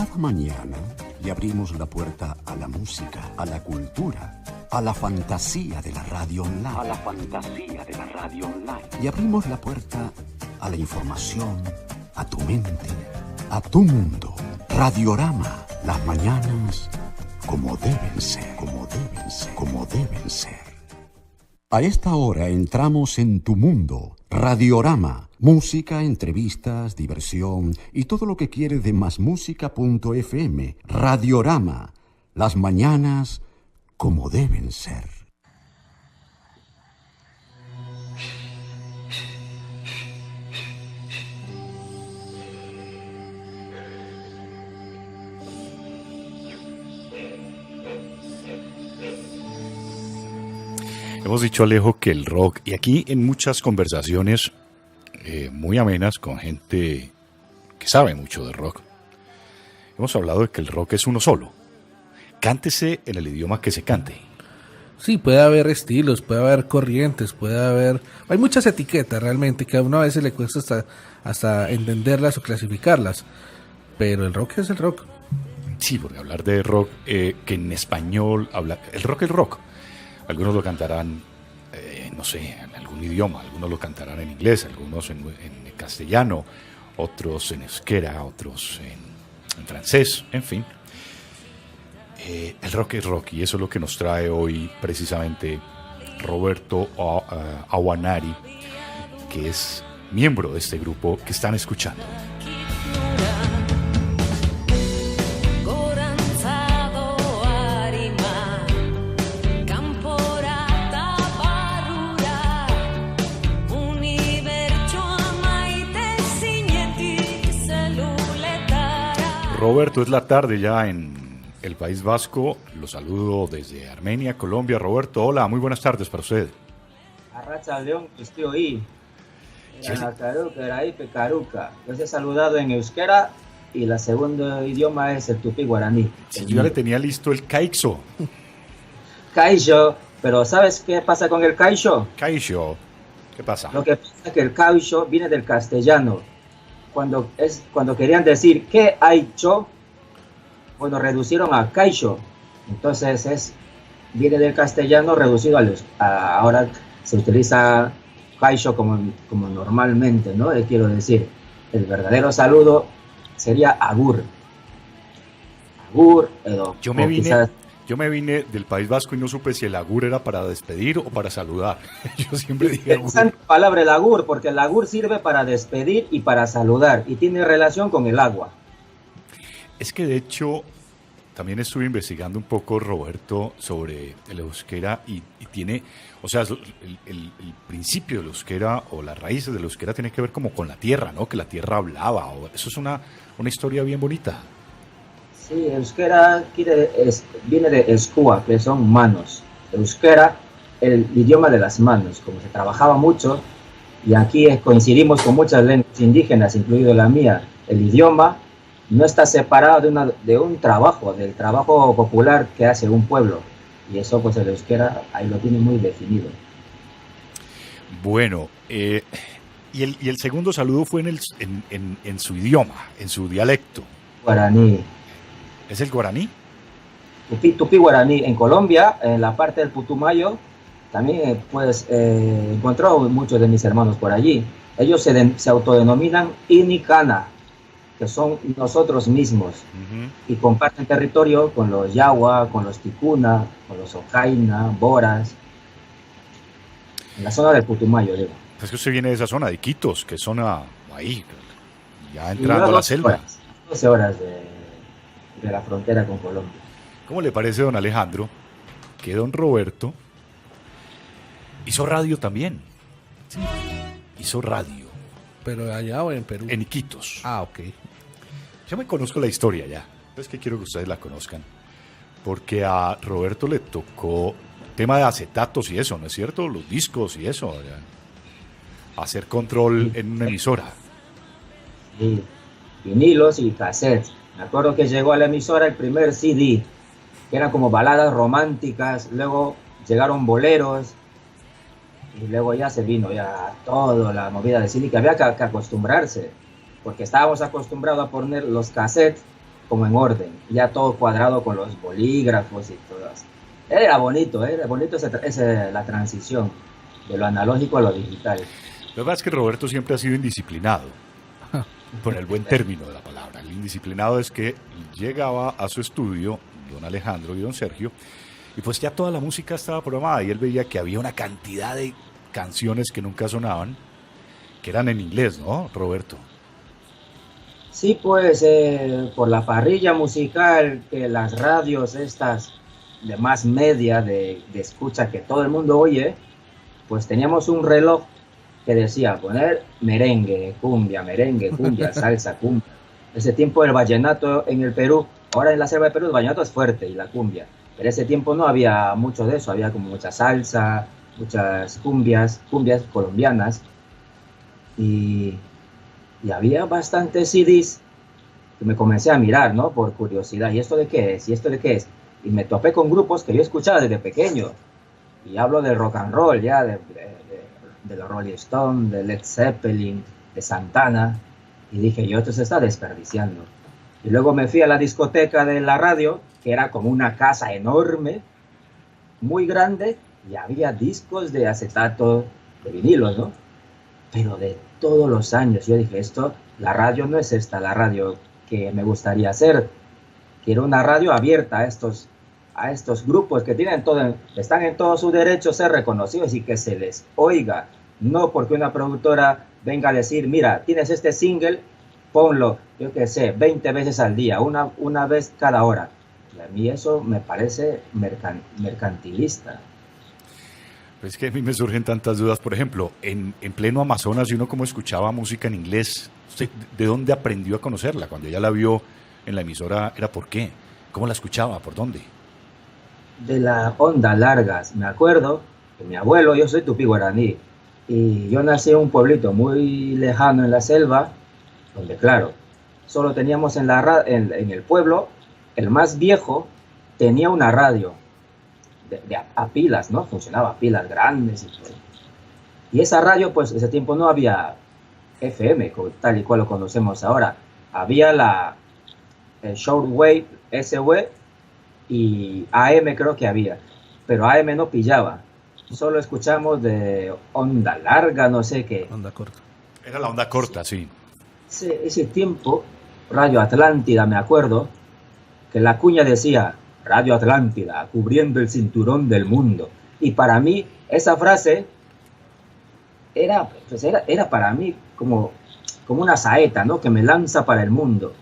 Cada mañana le abrimos la puerta a la música, a la cultura, a la fantasía de la radio online. A la fantasía de la radio online. Le abrimos la puerta a la información, a tu mente, a tu mundo. Radiorama, las mañanas como deben ser, como deben ser, como deben ser. A esta hora entramos en tu mundo. Radiorama, música, entrevistas, diversión y todo lo que quieres de masmusica.fm. Radiorama, las mañanas como deben ser. Hemos dicho, Alejo, que el rock, y aquí en muchas conversaciones muy amenas con gente que sabe mucho de rock, hemos hablado de que el rock es uno solo. Cántese en el idioma que se cante. Sí, puede haber estilos, puede haber corrientes, puede haber... Hay muchas etiquetas realmente que a uno a veces le cuesta hasta entenderlas o clasificarlas, pero el rock es el rock. Sí, porque hablar de rock, que en español, el rock es rock. Algunos lo cantarán, no sé, en algún idioma, algunos lo cantarán en inglés, algunos en castellano, otros en euskera, otros en francés, en fin. El rock es rock y eso es lo que nos trae hoy precisamente Roberto Awanari, que es miembro de este grupo que están escuchando. Roberto, es la tarde ya en el País Vasco. Lo saludo desde Armenia, Colombia. Roberto, hola, muy buenas tardes para usted. Arracha León, estoy hoy. Los he saludado en euskera y el segundo idioma es el tupí guaraní. Sí, yo ya le tenía listo el caixo. Caixo, pero ¿sabes qué pasa con el caixo? Caixo, ¿qué pasa? Lo que pasa es que el caixo viene del castellano. Cuando querían decir ¿qué ha hecho? Bueno, reducieron a caixo. Entonces viene del castellano reducido ahora se utiliza caixo como normalmente, ¿no? Quiero decir, el verdadero saludo sería agur. Agur, yo me vine del País Vasco y no supe si el agur era para despedir o para saludar. Yo siempre dije agur. Esa palabra el agur, porque el agur sirve para despedir y para saludar y tiene relación con el agua. Es que de hecho también estuve investigando un poco, Roberto, sobre el euskera y tiene, o sea, el principio del euskera o las raíces del euskera tiene que ver como con la tierra, ¿no? Que la tierra hablaba. Eso es una historia bien bonita. Sí, euskera viene de eskua, que son manos. Euskera, el idioma de las manos, como se trabajaba mucho, y aquí coincidimos con muchas lenguas indígenas, incluido la mía. El idioma no está separado del trabajo popular que hace un pueblo. Y eso, pues el euskera ahí lo tiene muy definido. Bueno, y el segundo saludo fue en su idioma, en su dialecto. Guaraní. ¿Es el guaraní? Tupí guaraní. En Colombia, en la parte del Putumayo, también encontró muchos de mis hermanos por allí. Ellos se autodenominan Inicana, que son nosotros mismos, y comparten territorio con los Yawa, con los Ticuna, con los Ocaina, Boras, en la zona del Putumayo, digo. Es que usted viene de esa zona, de Iquitos, que es zona ahí, ya entrando a la selva. 12 horas de la frontera con Colombia. ¿Cómo le parece, don Alejandro, que don Roberto hizo radio también? Sí, hizo radio. ¿Pero allá o en Perú? En Iquitos. Ah, ok. Yo me conozco la historia ya. Es que quiero que ustedes la conozcan. Porque a Roberto le tocó tema de acetatos y eso, ¿no es cierto? Los discos y eso. Ya. Hacer control en una emisora. Sí, vinilos y cassettes. Me acuerdo que llegó a la emisora el primer CD, que eran como baladas románticas, luego llegaron boleros, y luego ya se vino ya toda la movida de CD, que había que acostumbrarse, porque estábamos acostumbrados a poner los cassettes como en orden, ya todo cuadrado con los bolígrafos y todas. Era bonito la transición de lo analógico a lo digital. Lo que pasa es que Roberto siempre ha sido indisciplinado, por el buen término de la palabra. El indisciplinado es que llegaba a su estudio, don Alejandro y don Sergio, y pues ya toda la música estaba programada y él veía que había una cantidad de canciones que nunca sonaban, que eran en inglés, ¿no, Roberto? Sí, pues por la parrilla musical que las radios estas de más media, de escucha que todo el mundo oye, pues teníamos un reloj que decía poner merengue, cumbia, salsa, cumbia. Ese tiempo el vallenato en el Perú, ahora en la selva de Perú el vallenato es fuerte y la cumbia, pero ese tiempo no había mucho de eso, había como mucha salsa, muchas cumbias colombianas y había bastantes CDs que me comencé a mirar, ¿no? Por curiosidad, ¿y esto de qué es? ¿Y esto de qué es? Y me topé con grupos que yo escuchaba desde pequeño. Y hablo del rock and roll, ya, de los Rolling Stones, de Led Zeppelin, de Santana. Y dije, yo, esto se está desperdiciando. Y luego me fui a la discoteca de la radio, que era como una casa enorme, muy grande, y había discos de acetato, de vinilos, ¿no? Pero de todos los años. Yo dije, la radio no es esta, la radio que me gustaría hacer. Quiero una radio abierta a estos grupos que están en todo su derecho a ser reconocidos y que se les oiga. No porque una productora venga a decir, mira, tienes este single, ponlo, yo qué sé, 20 veces al día, una vez cada hora. Y a mí eso me parece mercantilista. Pues que a mí me surgen tantas dudas. Por ejemplo, en pleno Amazonas, y uno como escuchaba música en inglés, ¿usted de dónde aprendió a conocerla? Cuando ella la vio en la emisora, ¿era por qué? ¿Cómo la escuchaba? ¿Por dónde? De la onda largas. Me acuerdo que mi abuelo, yo soy tupí guaraní, y yo nací en un pueblito muy lejano en la selva, donde claro, solo teníamos en el pueblo, el más viejo tenía una radio a pilas, ¿no? Funcionaba a pilas grandes y todo. Y esa radio, pues, ese tiempo no había FM, tal y cual lo conocemos ahora. Había el shortwave, SW, y AM creo que había. Pero AM no pillaba. Solo escuchamos de onda larga, no sé qué. Onda corta. Era la onda corta, sí. Ese tiempo, Radio Atlántida, me acuerdo, que la cuña decía Radio Atlántida, cubriendo el cinturón del mundo. Y para mí, esa frase era para mí como una saeta, ¿no? Que me lanza para el mundo.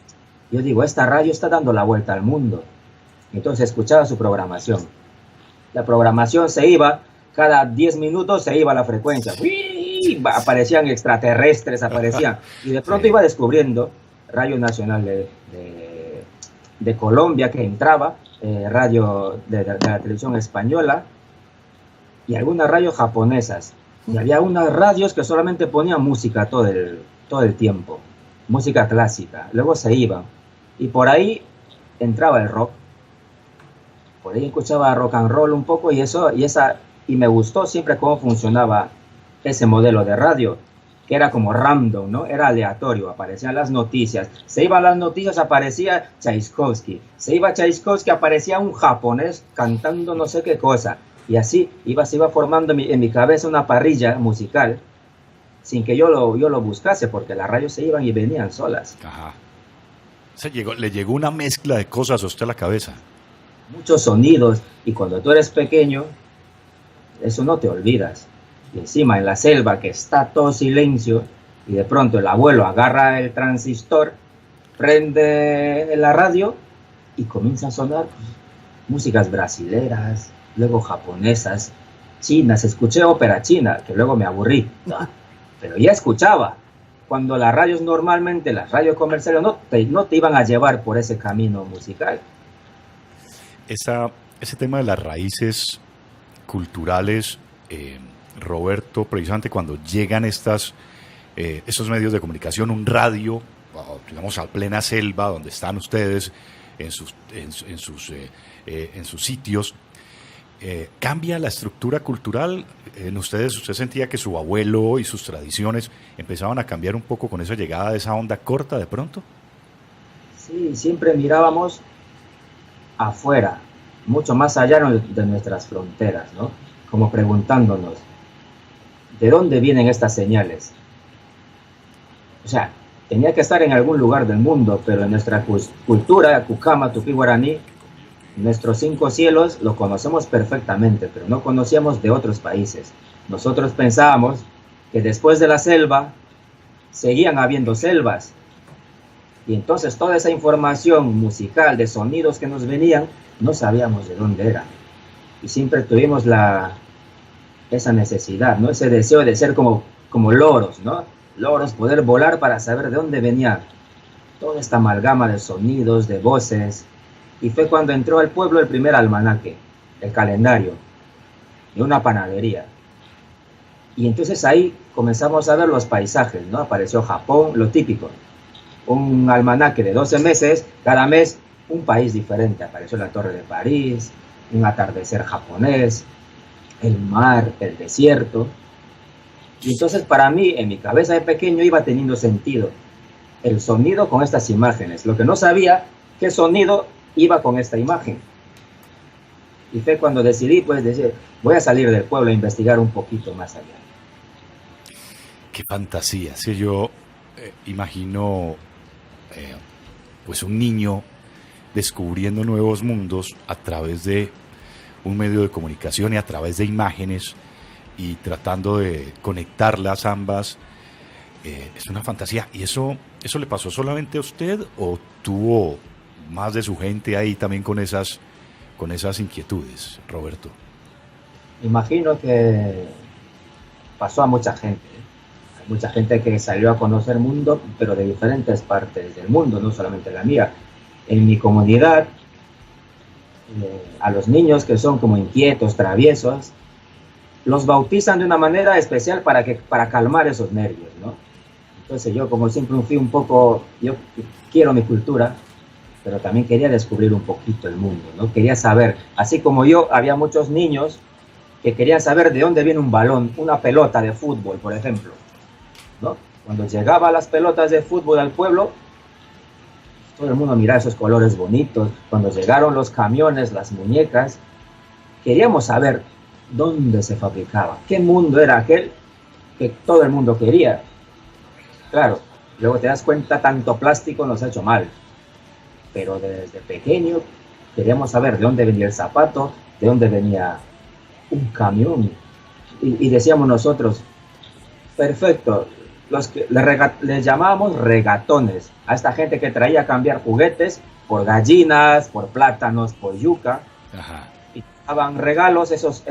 Yo digo, esta radio está dando la vuelta al mundo. Entonces escuchaba su programación. La programación se iba, cada 10 minutos se iba la frecuencia. ¡Uy! Aparecían extraterrestres, y de pronto iba descubriendo Radio Nacional de Colombia que entraba, radio de la televisión española y algunas radios japonesas. Y había unas radios que solamente ponían música todo el tiempo, música clásica. Luego se iban y por ahí entraba el rock. Por ahí escuchaba rock and roll un poco y me gustó siempre cómo funcionaba ese modelo de radio, que era como random, ¿no? Era aleatorio, aparecían las noticias. Se iban las noticias, aparecía Tchaikovsky. Se iba Tchaikovsky, aparecía un japonés cantando no sé qué cosa. Y así se iba formando en mi cabeza una parrilla musical sin que yo lo buscase, porque las radios se iban y venían solas. Ajá. Le llegó una mezcla de cosas a usted a la cabeza. Muchos sonidos, y cuando tú eres pequeño, eso no te olvidas. Y encima en la selva que está todo silencio, y de pronto el abuelo agarra el transistor, prende la radio y comienza a sonar músicas brasileras, luego japonesas, chinas. Escuché ópera china, que luego me aburrí, pero ya escuchaba. Cuando las radios normalmente, las radios comerciales no te iban a llevar por ese camino musical. Ese tema de las raíces culturales, Roberto, precisamente cuando llegan estos medios de comunicación, un radio, digamos, a plena selva, donde están ustedes en sus sitios, ¿cambia la estructura cultural? ¿Usted sentía que su abuelo y sus tradiciones empezaban a cambiar un poco con esa llegada de esa onda corta de pronto? Sí, siempre mirábamos afuera, mucho más allá de nuestras fronteras, ¿no? Como preguntándonos, ¿de dónde vienen estas señales? O sea, tenía que estar en algún lugar del mundo, pero en nuestra cultura, Cucama, Tupí, Guaraní, nuestros 5 cielos lo conocemos perfectamente, pero no conocíamos de otros países. Nosotros pensábamos que después de la selva seguían habiendo selvas. Y entonces toda esa información musical, de sonidos que nos venían, no sabíamos de dónde eran. Y siempre tuvimos esa necesidad, ¿no? Ese deseo de ser como loros, ¿no? Loros, poder volar para saber de dónde venía toda esta amalgama de sonidos, de voces. Y fue cuando entró al pueblo el primer almanaque, el calendario, de una panadería. Y entonces ahí comenzamos a ver los paisajes, ¿no? Apareció Japón, lo típico. Un almanaque de 12 meses, cada mes un país diferente. Apareció la Torre de París, un atardecer japonés, el mar, el desierto. Y entonces para mí, en mi cabeza de pequeño, iba teniendo sentido el sonido con estas imágenes. Lo que no sabía, qué sonido iba con esta imagen. Y fue cuando decidí, pues, decir, voy a salir del pueblo a investigar un poquito más allá. Qué fantasía. Si yo imagino pues un niño descubriendo nuevos mundos a través de un medio de comunicación y a través de imágenes y tratando de conectarlas ambas. Es una fantasía. ¿Y eso le pasó solamente a usted o tuvo más de su gente ahí también con esas inquietudes, Roberto? Imagino que pasó a mucha gente. Hay mucha gente que salió a conocer el mundo, pero de diferentes partes del mundo, no solamente la mía. En mi comunidad, a los niños que son como inquietos, traviesos, los bautizan de una manera especial para calmar esos nervios, ¿no? Entonces yo, como siempre fui un poco, yo quiero mi cultura, pero también quería descubrir un poquito el mundo, ¿no? Quería saber, así como yo, había muchos niños que querían saber de dónde viene un balón, una pelota de fútbol, por ejemplo, ¿no? Cuando llegaban las pelotas de fútbol al pueblo, todo el mundo miraba esos colores bonitos. Cuando llegaron los camiones, las muñecas, queríamos saber dónde se fabricaba, qué mundo era aquel que todo el mundo quería. Claro, luego te das cuenta, tanto plástico nos ha hecho mal, pero desde pequeño queríamos saber de dónde venía el zapato, de dónde venía un camión, y decíamos nosotros, perfecto, los que les llamábamos regatones a esta gente que traía a cambiar juguetes por gallinas, por plátanos, por yuca. Ajá. Y daban regalos, esos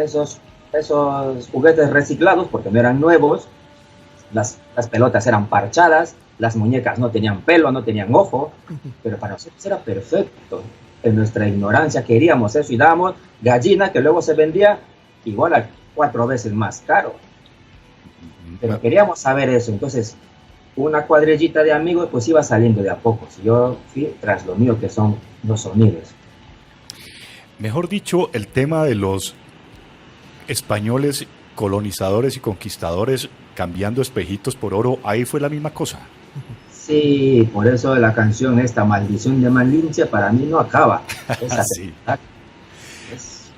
juguetes reciclados, porque no eran nuevos. Las pelotas eran parchadas, las muñecas no tenían pelo, no tenían ojo, pero para nosotros era perfecto. En nuestra ignorancia queríamos eso y dábamos gallina que luego se vendía igual a 4 veces más caro. Pero queríamos saber eso. Entonces una cuadrillita de amigos pues iba saliendo de a poco. Yo fui tras lo mío, que son los sonidos. Mejor dicho, el tema de los españoles colonizadores y conquistadores cambiando espejitos por oro, ahí fue la misma cosa. Sí, por eso la canción esta, Maldición de Malinche, para mí no acaba. Sí.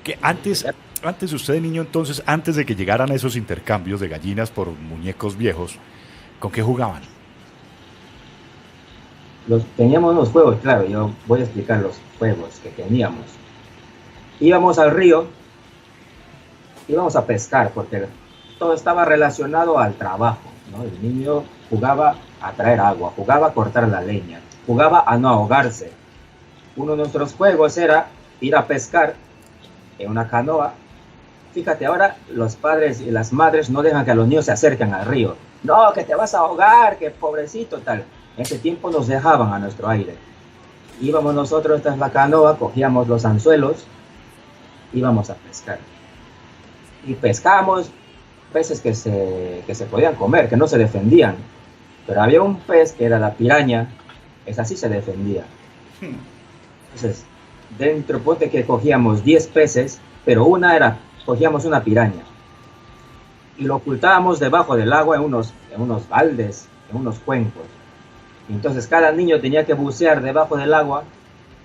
Que antes usted de niño, entonces, antes de que llegaran esos intercambios de gallinas por muñecos viejos, ¿con qué jugaban? Teníamos unos juegos, claro, yo voy a explicar los juegos que teníamos. Íbamos al río, íbamos a pescar, porque todo estaba relacionado al trabajo, ¿no? El niño jugaba a traer agua, jugaba a cortar la leña, jugaba a no ahogarse. Uno de nuestros juegos era ir a pescar en una canoa. Fíjate, ahora los padres y las madres no dejan que los niños se acerquen al río. No, que te vas a ahogar, que pobrecito, tal. En ese tiempo nos dejaban a nuestro aire. Íbamos nosotros tras la canoa, cogíamos los anzuelos, íbamos a pescar. Y pescamos peces que se podían comer, que no se defendían. Pero había un pez que era la piraña, esa sí se defendía. Entonces, dentro, ponte que cogíamos 10 peces, pero cogíamos una piraña. Y lo ocultábamos debajo del agua en unos baldes, en unos cuencos. Entonces cada niño tenía que bucear debajo del agua,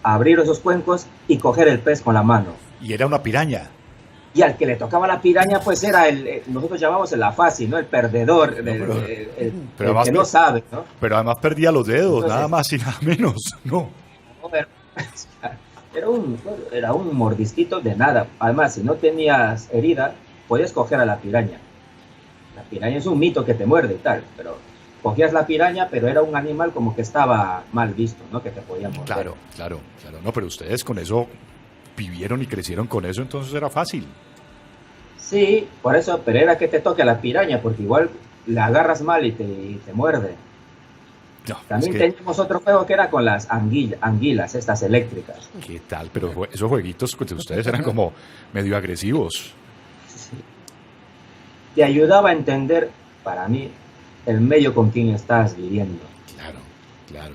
abrir esos cuencos y coger el pez con la mano. Y era una piraña. Y al que le tocaba la piraña, pues era nosotros llamamos el fácil, ¿no? El perdedor, el que no sabe, ¿no? Pero además perdía los dedos, Entonces, nada más y nada menos, ¿no? Era un mordisquito de nada. Además, si no tenías herida, podías coger a la piraña. La piraña es un mito que te muerde y tal, pero cogías la piraña, pero era un animal como que estaba mal visto, ¿no? Que te podía morder. Claro. No, pero ustedes con eso vivieron y crecieron con eso, entonces era fácil. Sí, por eso, pero era que te toque la piraña, porque igual la agarras mal y te muerde. No, También teníamos otro juego que era con las anguilas, estas eléctricas. ¿Qué tal? Pero esos jueguitos de ustedes eran como medio agresivos. Sí. Te ayudaba a entender, para mí, el medio con quien estás viviendo. Claro.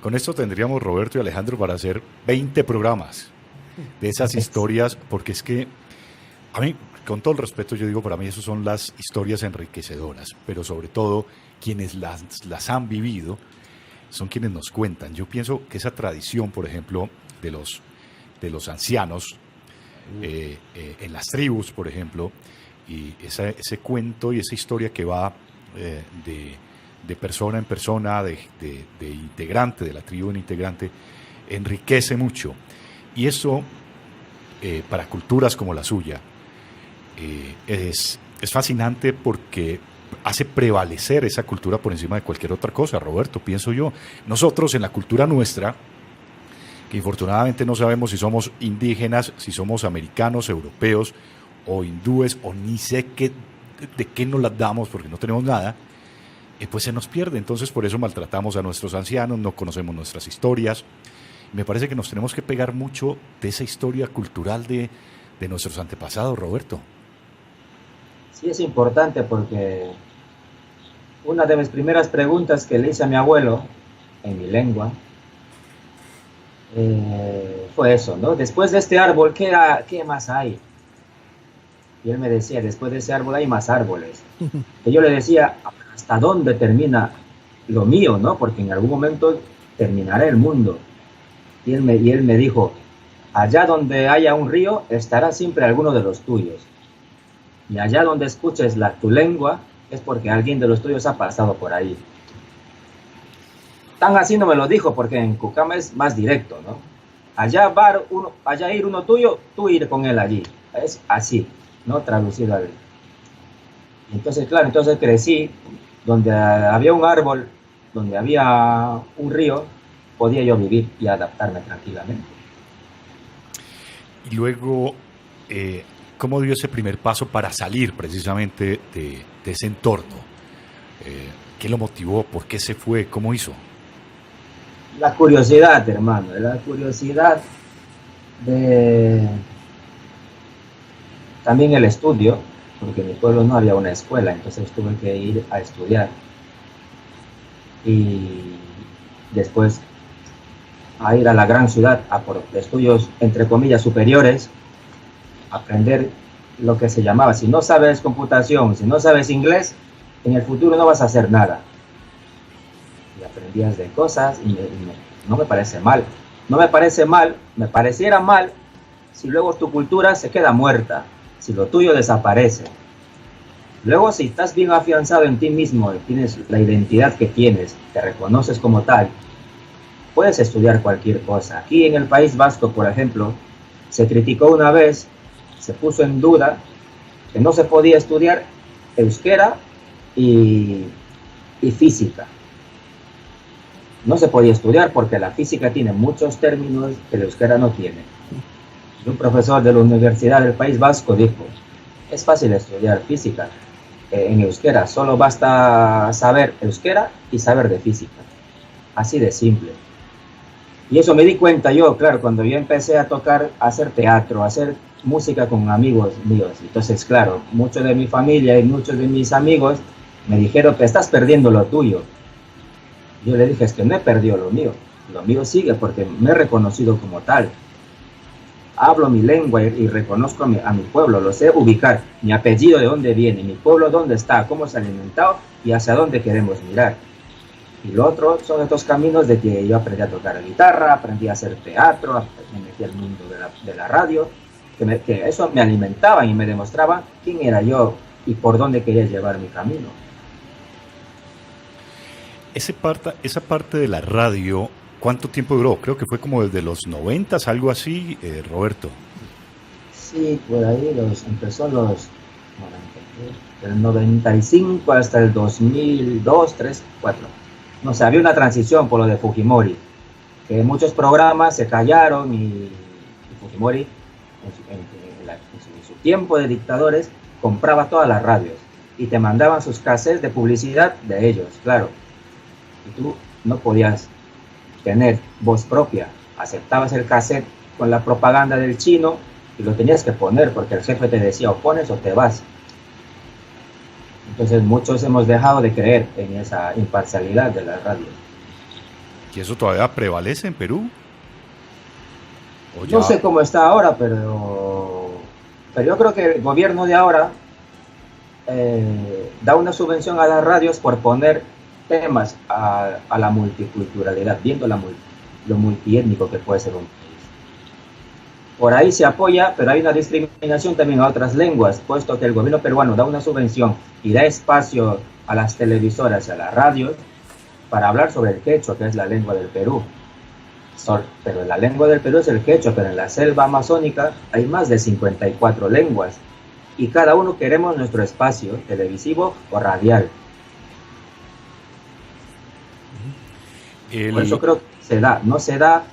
Con esto tendríamos, Roberto y Alejandro, para hacer 20 programas de esas historias, porque es que, a mí, con todo el respeto, yo digo, para mí esas son las historias enriquecedoras, pero sobre todo, quienes las han vivido son quienes nos cuentan. Yo pienso que esa tradición, por ejemplo, de los ancianos, en las tribus, por ejemplo, y ese cuento y esa historia que va de persona en persona, de integrante de la tribu en integrante, enriquece mucho. Y eso, para culturas como la suya, es fascinante porque hace prevalecer esa cultura por encima de cualquier otra cosa, Roberto, pienso yo. Nosotros, en la cultura nuestra, que infortunadamente no sabemos si somos indígenas, si somos americanos, europeos o hindúes, o ni sé de qué nos las damos porque no tenemos nada, pues se nos pierde. Entonces por eso maltratamos a nuestros ancianos, no conocemos nuestras historias. Me parece que nos tenemos que pegar mucho de esa historia cultural de nuestros antepasados, Roberto. Sí, es importante porque una de mis primeras preguntas que le hice a mi abuelo en mi lengua fue eso, ¿no? Después de este árbol, ¿qué más hay? Y él me decía, después de ese árbol hay más árboles. Y yo le decía, ¿hasta dónde termina lo mío, no? Porque en algún momento terminará el mundo. Y él me dijo, allá donde haya un río, estará siempre alguno de los tuyos. Y allá donde escuches tu lengua, es porque alguien de los tuyos ha pasado por ahí. Tan así no me lo dijo, porque en Cucama es más directo, ¿no? Allá ir uno tuyo, tú ir con él allí. Es así, ¿no? Traducido al... Entonces, claro, crecí donde había un árbol, donde había un río, podía yo vivir y adaptarme tranquilamente. Y luego, ¿cómo dio ese primer paso para salir precisamente de ese entorno? ¿Qué lo motivó? ¿Por qué se fue? ¿Cómo hizo? La curiosidad, hermano, la curiosidad de... También el estudio, porque en mi pueblo no había una escuela, entonces tuve que ir a estudiar. Y después a ir a la gran ciudad a por estudios, entre comillas, superiores, aprender lo que se llamaba, si no sabes computación, si no sabes inglés, en el futuro no vas a hacer nada. Y aprendías de cosas y no me parece mal. No me parece mal, me pareciera mal si luego tu cultura se queda muerta, si lo tuyo desaparece. Luego, si estás bien afianzado en ti mismo, tienes la identidad que tienes, te reconoces como tal, puedes estudiar cualquier cosa. Aquí en el País Vasco, por ejemplo, se criticó una vez, se puso en duda que no se podía estudiar euskera y física. No se podía estudiar porque la física tiene muchos términos que el euskera no tiene. Y un profesor de la Universidad del País Vasco dijo, es fácil estudiar física en euskera, solo basta saber euskera y saber de física. Así de simple. Y eso me di cuenta yo, claro, cuando yo empecé a tocar, a hacer teatro, a hacer música con amigos míos. Entonces, claro, muchos de mi familia y muchos de mis amigos me dijeron que estás perdiendo lo tuyo. Yo le dije, es que no he perdido lo mío sigue porque me he reconocido como tal. Hablo mi lengua y reconozco a mi pueblo, lo sé ubicar, mi apellido de dónde viene, mi pueblo dónde está, cómo se ha alimentado y hacia dónde queremos mirar. Y lo otro son estos caminos de que yo aprendí a tocar guitarra, aprendí a hacer teatro, me metí al mundo de la radio, que eso me alimentaba y me demostraba quién era yo y por dónde quería llevar mi camino. Esa parte de la radio, ¿cuánto tiempo duró? Creo que fue como desde los 90s, algo así, Roberto. Sí, por ahí empezó del 95 hasta el 2002, 3, 4. No sé, había una transición por lo de Fujimori, que muchos programas se callaron y Fujimori, en su tiempo de dictadores, compraba todas las radios y te mandaban sus cassettes de publicidad de ellos, claro. Y tú no podías tener voz propia, aceptabas el cassette con la propaganda del chino y lo tenías que poner porque el jefe te decía o pones o te vas. Entonces muchos hemos dejado de creer en esa imparcialidad de la radio. ¿Y eso todavía prevalece en Perú? No sé cómo está ahora, pero yo creo que el gobierno de ahora da una subvención a las radios por poner temas a la multiculturalidad, viendo lo multiétnico que puede ser un país. Por ahí se apoya, pero hay una discriminación también a otras lenguas, puesto que el gobierno peruano da una subvención y da espacio a las televisoras y a las radios para hablar sobre el quechua, que es la lengua del Perú. Pero la lengua del Perú es el quechua, pero en la selva amazónica hay más de 54 lenguas y cada uno queremos nuestro espacio televisivo o radial. Por eso creo que no se da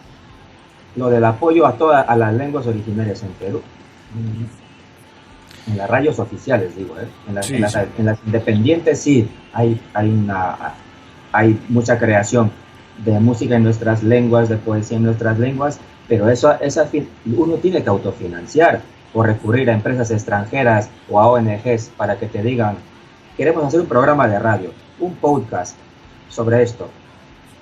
lo del apoyo a las lenguas originarias en Perú. En las radios oficiales, digo, en las independientes sí hay mucha creación de música en nuestras lenguas, de poesía en nuestras lenguas, pero uno tiene que autofinanciar o recurrir a empresas extranjeras o a ONGs para que te digan, queremos hacer un programa de radio, un podcast sobre esto.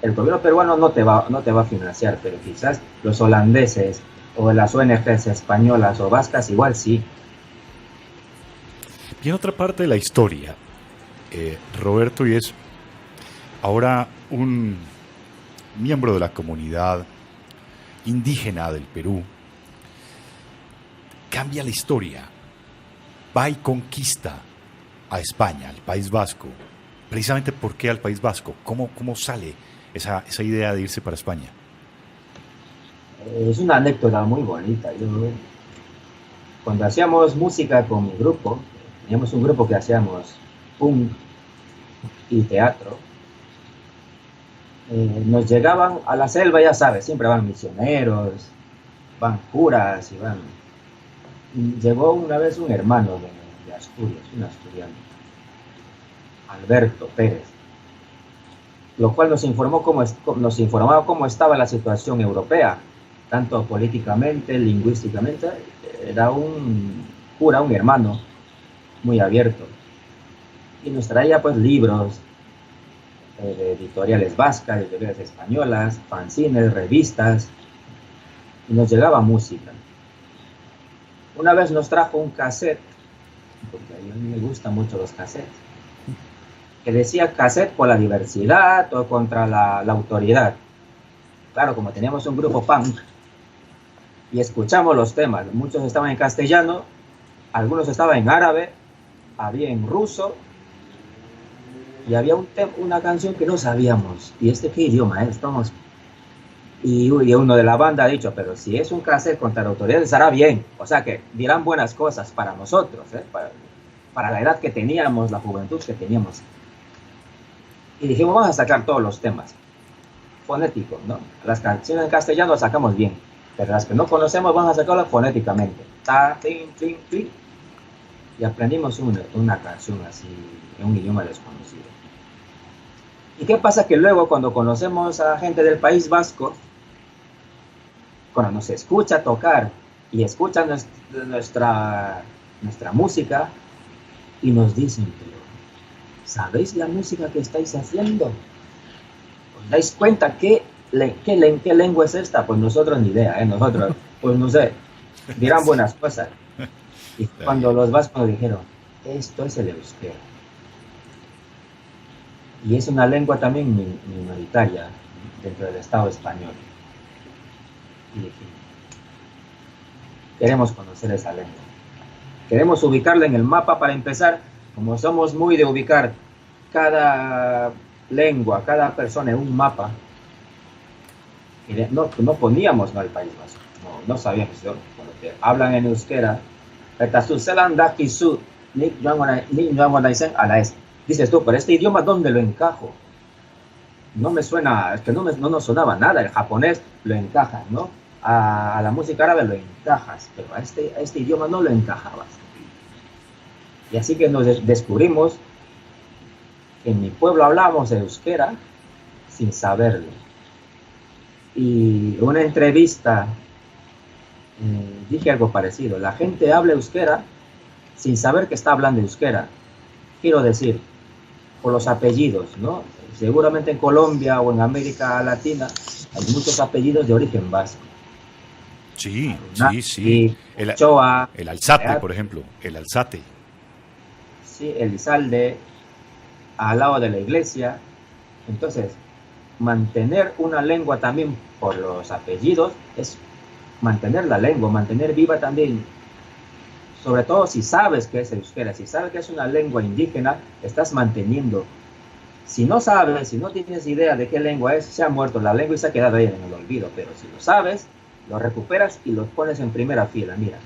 El gobierno peruano no te va a financiar, pero quizás los holandeses o las ONGs españolas o vascas igual sí. Y en otra parte de la historia, Roberto, y es ahora un miembro de la comunidad indígena del Perú, cambia la historia, va y conquista a España, al País Vasco. Precisamente, ¿por qué al País Vasco? ¿Cómo sale esa idea de irse para España? Es una anécdota muy bonita. Cuando hacíamos música con mi grupo, teníamos un grupo que hacíamos punk y teatro, nos llegaban a la selva, ya sabes, siempre van misioneros, van curas y van. Llegó una vez un hermano de Asturias, un asturiano, Alberto Pérez, lo cual nos informaba cómo estaba la situación europea, tanto políticamente, lingüísticamente. Era un cura, un hermano muy abierto, y nos traía pues libros de editoriales vascas, editoriales españolas, fanzines, revistas, y nos llegaba música. Una vez nos trajo un cassette, porque a mí me gustan mucho los cassettes, que decía cassette por la diversidad o contra la autoridad. Claro, como teníamos un grupo punk y escuchamos los temas, muchos estaban en castellano, algunos estaban en árabe, había en ruso y había una canción que no sabíamos. ¿Y qué idioma es? Y uno de la banda ha dicho, pero si es un cassette contra la autoridad, estará bien. O sea que dirán buenas cosas para nosotros, para la edad que teníamos, la juventud que teníamos. Y dijimos, vamos a sacar todos los temas fonéticos, ¿no? Las canciones en castellano las sacamos bien, pero las que no conocemos vamos a sacarlas fonéticamente. Ta, tin, tin, tin. Y aprendimos una canción así, en un idioma desconocido. ¿Y qué pasa? Que luego cuando conocemos a gente del País Vasco, cuando nos escucha tocar y escuchan nuestra música y nos dicen, ¿sabéis la música que estáis haciendo? ¿Os dais cuenta qué lengua es esta? Pues nosotros ni idea, nosotros, pues no sé, dirán buenas cosas. Y cuando los vascos dijeron, esto es el euskera. y es una lengua también minoritaria dentro del Estado español. Y queremos conocer esa lengua. Queremos ubicarla en el mapa para empezar, como somos muy de ubicar cada lengua, cada persona en un mapa. Y no poníamos el País Vasco, no sabíamos. Cuando te hablan en euskera, dices tú, pero este idioma, ¿dónde lo encajo? No me suena, es que no nos sonaba nada. El japonés lo encajas, ¿no? A la música árabe lo encajas, pero a este idioma no lo encajabas. Y así que nos descubrimos que en mi pueblo hablábamos euskera sin saberlo. Y en una entrevista dije algo parecido. La gente habla euskera sin saber que está hablando euskera. Quiero decir, por los apellidos, ¿no? Seguramente en Colombia o en América Latina hay muchos apellidos de origen vasco. Sí, Arunaki, sí. Ochoa, El Alzate, por ejemplo. El Alzate. Sí, Elizalde, al lado de la iglesia. Entonces, mantener una lengua también por los apellidos es mantener la lengua, mantener viva también. Sobre todo si sabes que es euskera, si sabes que es una lengua indígena, estás manteniendo. Si no sabes, si no tienes idea de qué lengua es, se ha muerto la lengua y se ha quedado ahí en el olvido. Pero si lo sabes, lo recuperas y lo pones en primera fila. Mira,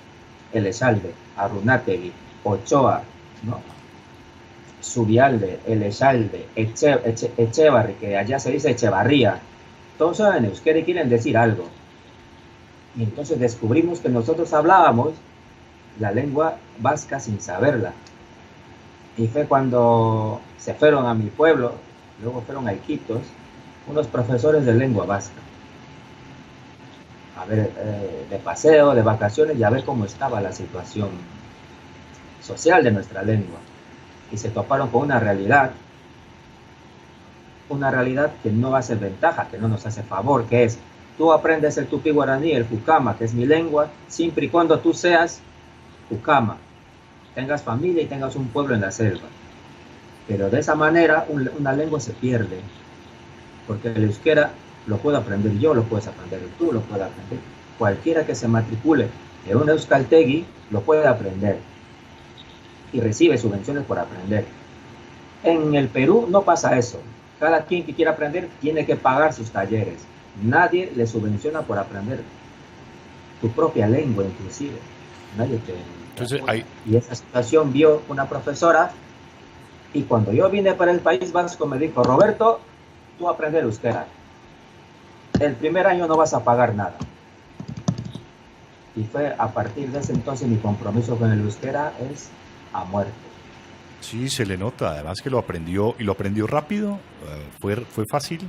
Elizalde, Arunategi, Ochoa, ¿no? Subialde, Elizalde, Echevarri, que allá se dice Echevarría. Todos son en euskera y quieren decir algo. Y entonces descubrimos que nosotros hablábamos la lengua vasca sin saberla. Y fue cuando se fueron a mi pueblo, luego fueron a Iquitos, unos profesores de lengua vasca. A ver, de paseo, de vacaciones, y a ver cómo estaba la situación social de nuestra lengua. Y se toparon con una realidad que no hace ventaja, que no nos hace favor, que es, tú aprendes el tupí guaraní, el Jukama, que es mi lengua, siempre y cuando tú seas Jukama, tengas familia y tengas un pueblo en la selva. Pero de esa manera una lengua se pierde, porque el euskera lo puedo aprender yo, lo puedes aprender tú, lo puede aprender cualquiera que se matricule en un euskaltegi, lo puede aprender y recibe subvenciones por aprender. En el Perú no pasa eso. Cada quien que quiera aprender tiene que pagar sus talleres. Nadie le subvenciona por aprender tu propia lengua, inclusive. Nadie te... Entonces, Y esa situación vio una profesora, y cuando yo vine para el País Vasco me dijo, Roberto, tú aprender euskera. El primer año no vas a pagar nada. Y fue a partir de ese entonces mi compromiso con el euskera es a muerte. sí, se le nota, además que lo aprendió, y lo aprendió rápido, fue fácil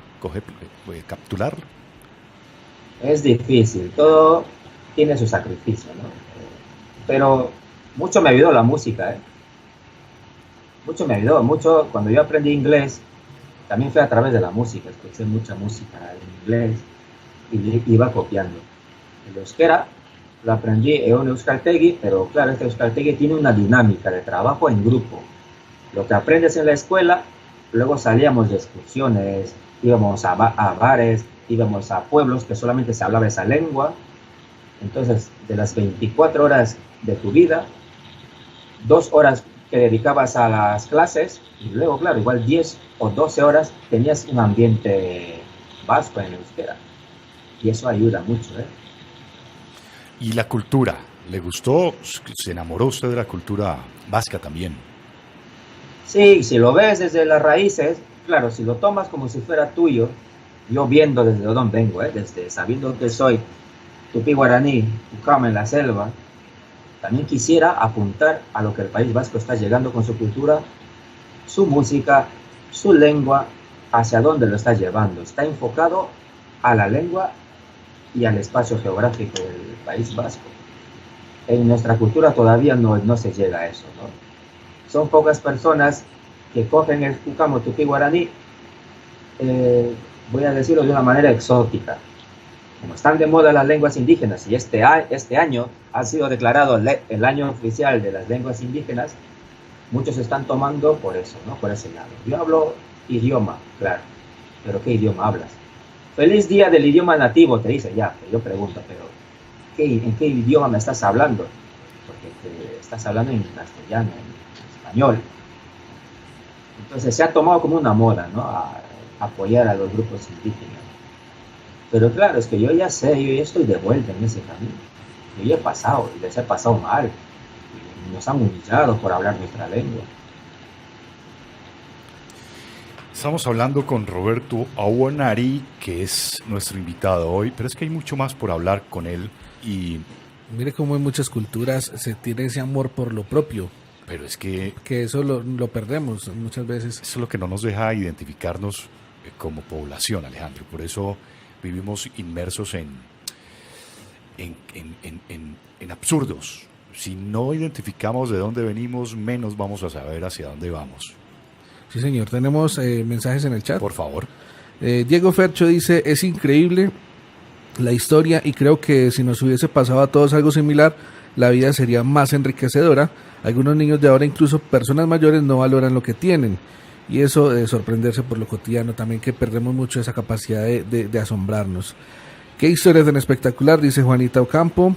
capturarlo. Es difícil, todo tiene su sacrificio, ¿no? Pero mucho me ayudó la música, ¿eh? Mucho me ayudó, mucho. Cuando yo aprendí inglés, también fue a través de la música, escuché mucha música en inglés y iba copiando. El euskera lo aprendí en un euskaltegi, pero claro, este euskaltegi tiene una dinámica de trabajo en grupo. Lo que aprendes en la escuela, luego salíamos de excursiones, íbamos a bares, íbamos a pueblos que solamente se hablaba esa lengua. Entonces, de las 24 horas de tu vida, 2 horas que dedicabas a las clases, y luego, claro, igual 10 o 12 horas tenías un ambiente vasco en euskera. Y eso ayuda mucho, ¿eh? ¿Y la cultura? ¿Le gustó? ¿Se enamoró usted de la cultura vasca también? Sí, si lo ves desde las raíces, claro, si lo tomas como si fuera tuyo, yo viendo desde dónde vengo, desde sabiendo que soy tupí guaraní, Jukama en la selva, también quisiera apuntar a lo que el País Vasco está llegando con su cultura, su música, su lengua, hacia dónde lo está llevando. Está enfocado a la lengua y al espacio geográfico del País Vasco. En nuestra cultura todavía no se llega a eso, ¿no? Son pocas personas que cogen el Jukama tupí guaraní, voy a decirlo de una manera exótica. Como están de moda las lenguas indígenas y este año ha sido declarado el año oficial de las lenguas indígenas, muchos están tomando por eso, ¿no? Por ese lado. Yo hablo idioma, claro. Pero ¿qué idioma hablas? Feliz día del idioma nativo, te dice ya. Yo pregunto, pero ¿en qué idioma me estás hablando? Porque te estás hablando en castellano, en español. Entonces se ha tomado como una moda, ¿no? A apoyar a los grupos indígenas. Pero claro, es que yo ya sé, yo ya estoy de vuelta en ese camino. Yo ya he pasado, y les he pasado mal. Y nos han humillado por hablar nuestra lengua. Estamos hablando con Roberto Auanari, que es nuestro invitado hoy, pero es que hay mucho más por hablar con él. Y mire cómo en muchas culturas se tiene ese amor por lo propio. Pero es que eso lo perdemos muchas veces. Eso es lo que no nos deja identificarnos como población, Alejandro. Por eso vivimos inmersos en absurdos. Si no identificamos de dónde venimos, menos vamos a saber hacia dónde vamos. Sí, señor. Tenemos mensajes en el chat. Por favor. Diego Fercho dice, es increíble la historia y creo que si nos hubiese pasado a todos algo similar, la vida sería más enriquecedora. Algunos niños de ahora, incluso personas mayores, no valoran lo que tienen. Y eso de sorprenderse por lo cotidiano, también que perdemos mucho esa capacidad de asombrarnos. Qué historia tan espectacular, dice Juanita Ocampo.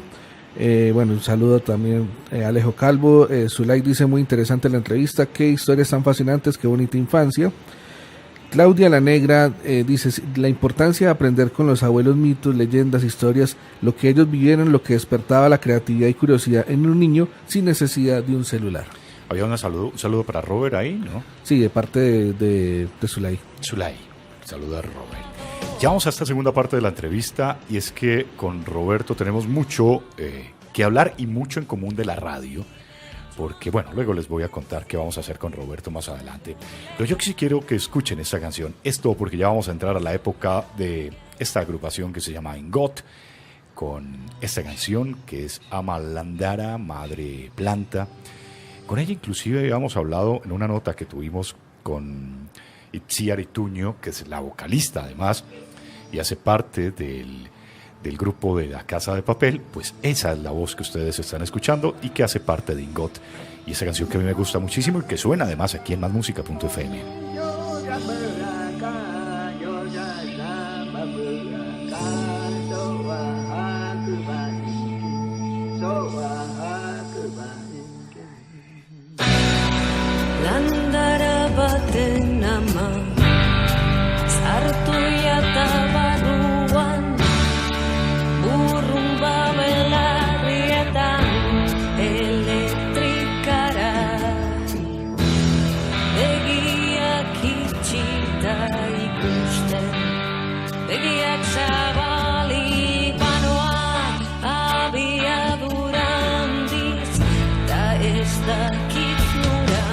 Bueno, un saludo también a Alejo Calvo. Zulay dice, muy interesante la entrevista, qué historias tan fascinantes, qué bonita infancia. Claudia la Negra dice, la importancia de aprender con los abuelos mitos, leyendas, historias, lo que ellos vivieron, lo que despertaba la creatividad y curiosidad en un niño sin necesidad de un celular. Había un saludo para Robert ahí, ¿no? Sí, de parte de Zulay. Zulay, saludo a Robert. Ya vamos a esta segunda parte de la entrevista y es que con Roberto tenemos mucho que hablar y mucho en común de la radio, porque bueno, luego les voy a contar qué vamos a hacer con Roberto más adelante. Pero yo sí quiero que escuchen esta canción, esto porque ya vamos a entrar a la época de esta agrupación que se llama Ingot, con esta canción que es Amalandara, Madre Planta. Con ella inclusive habíamos hablado en una nota que tuvimos con Itziar Ituño, que es la vocalista además, y hace parte del grupo de La Casa de Papel. Pues esa es la voz que ustedes están escuchando y que hace parte de Ingot. Y esa canción que a mí me gusta muchísimo y que suena además aquí en masmusica.fm. Landara baten nama sartu jata baruan burung babelarrietan elektrikara begiak itxita ikusten begiak zabali panoa abiadura handiz ta ez dakit nura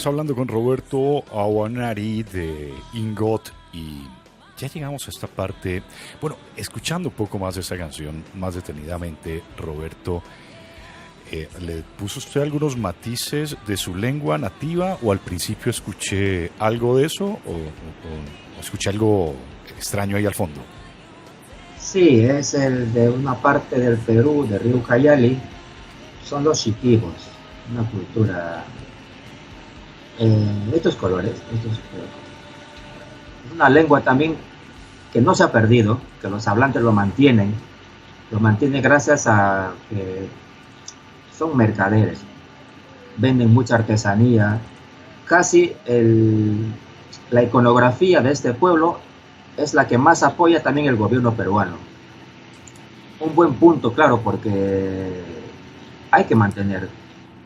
Estamos hablando con Roberto Awanari de Ingot y ya llegamos a esta parte. Bueno, escuchando un poco más de esta canción, más detenidamente, Roberto, ¿le puso usted algunos matices de su lengua nativa o al principio escuché algo de eso o escuché algo extraño ahí al fondo? Sí, es el de una parte del Perú, de Río Ucayali, son los chiquibos, una cultura, estos colores, una lengua también que no se ha perdido, que los hablantes lo mantienen gracias a que son mercaderes, venden mucha artesanía, casi la iconografía de este pueblo es la que más apoya también el gobierno peruano. Un buen punto, claro, porque hay que mantener,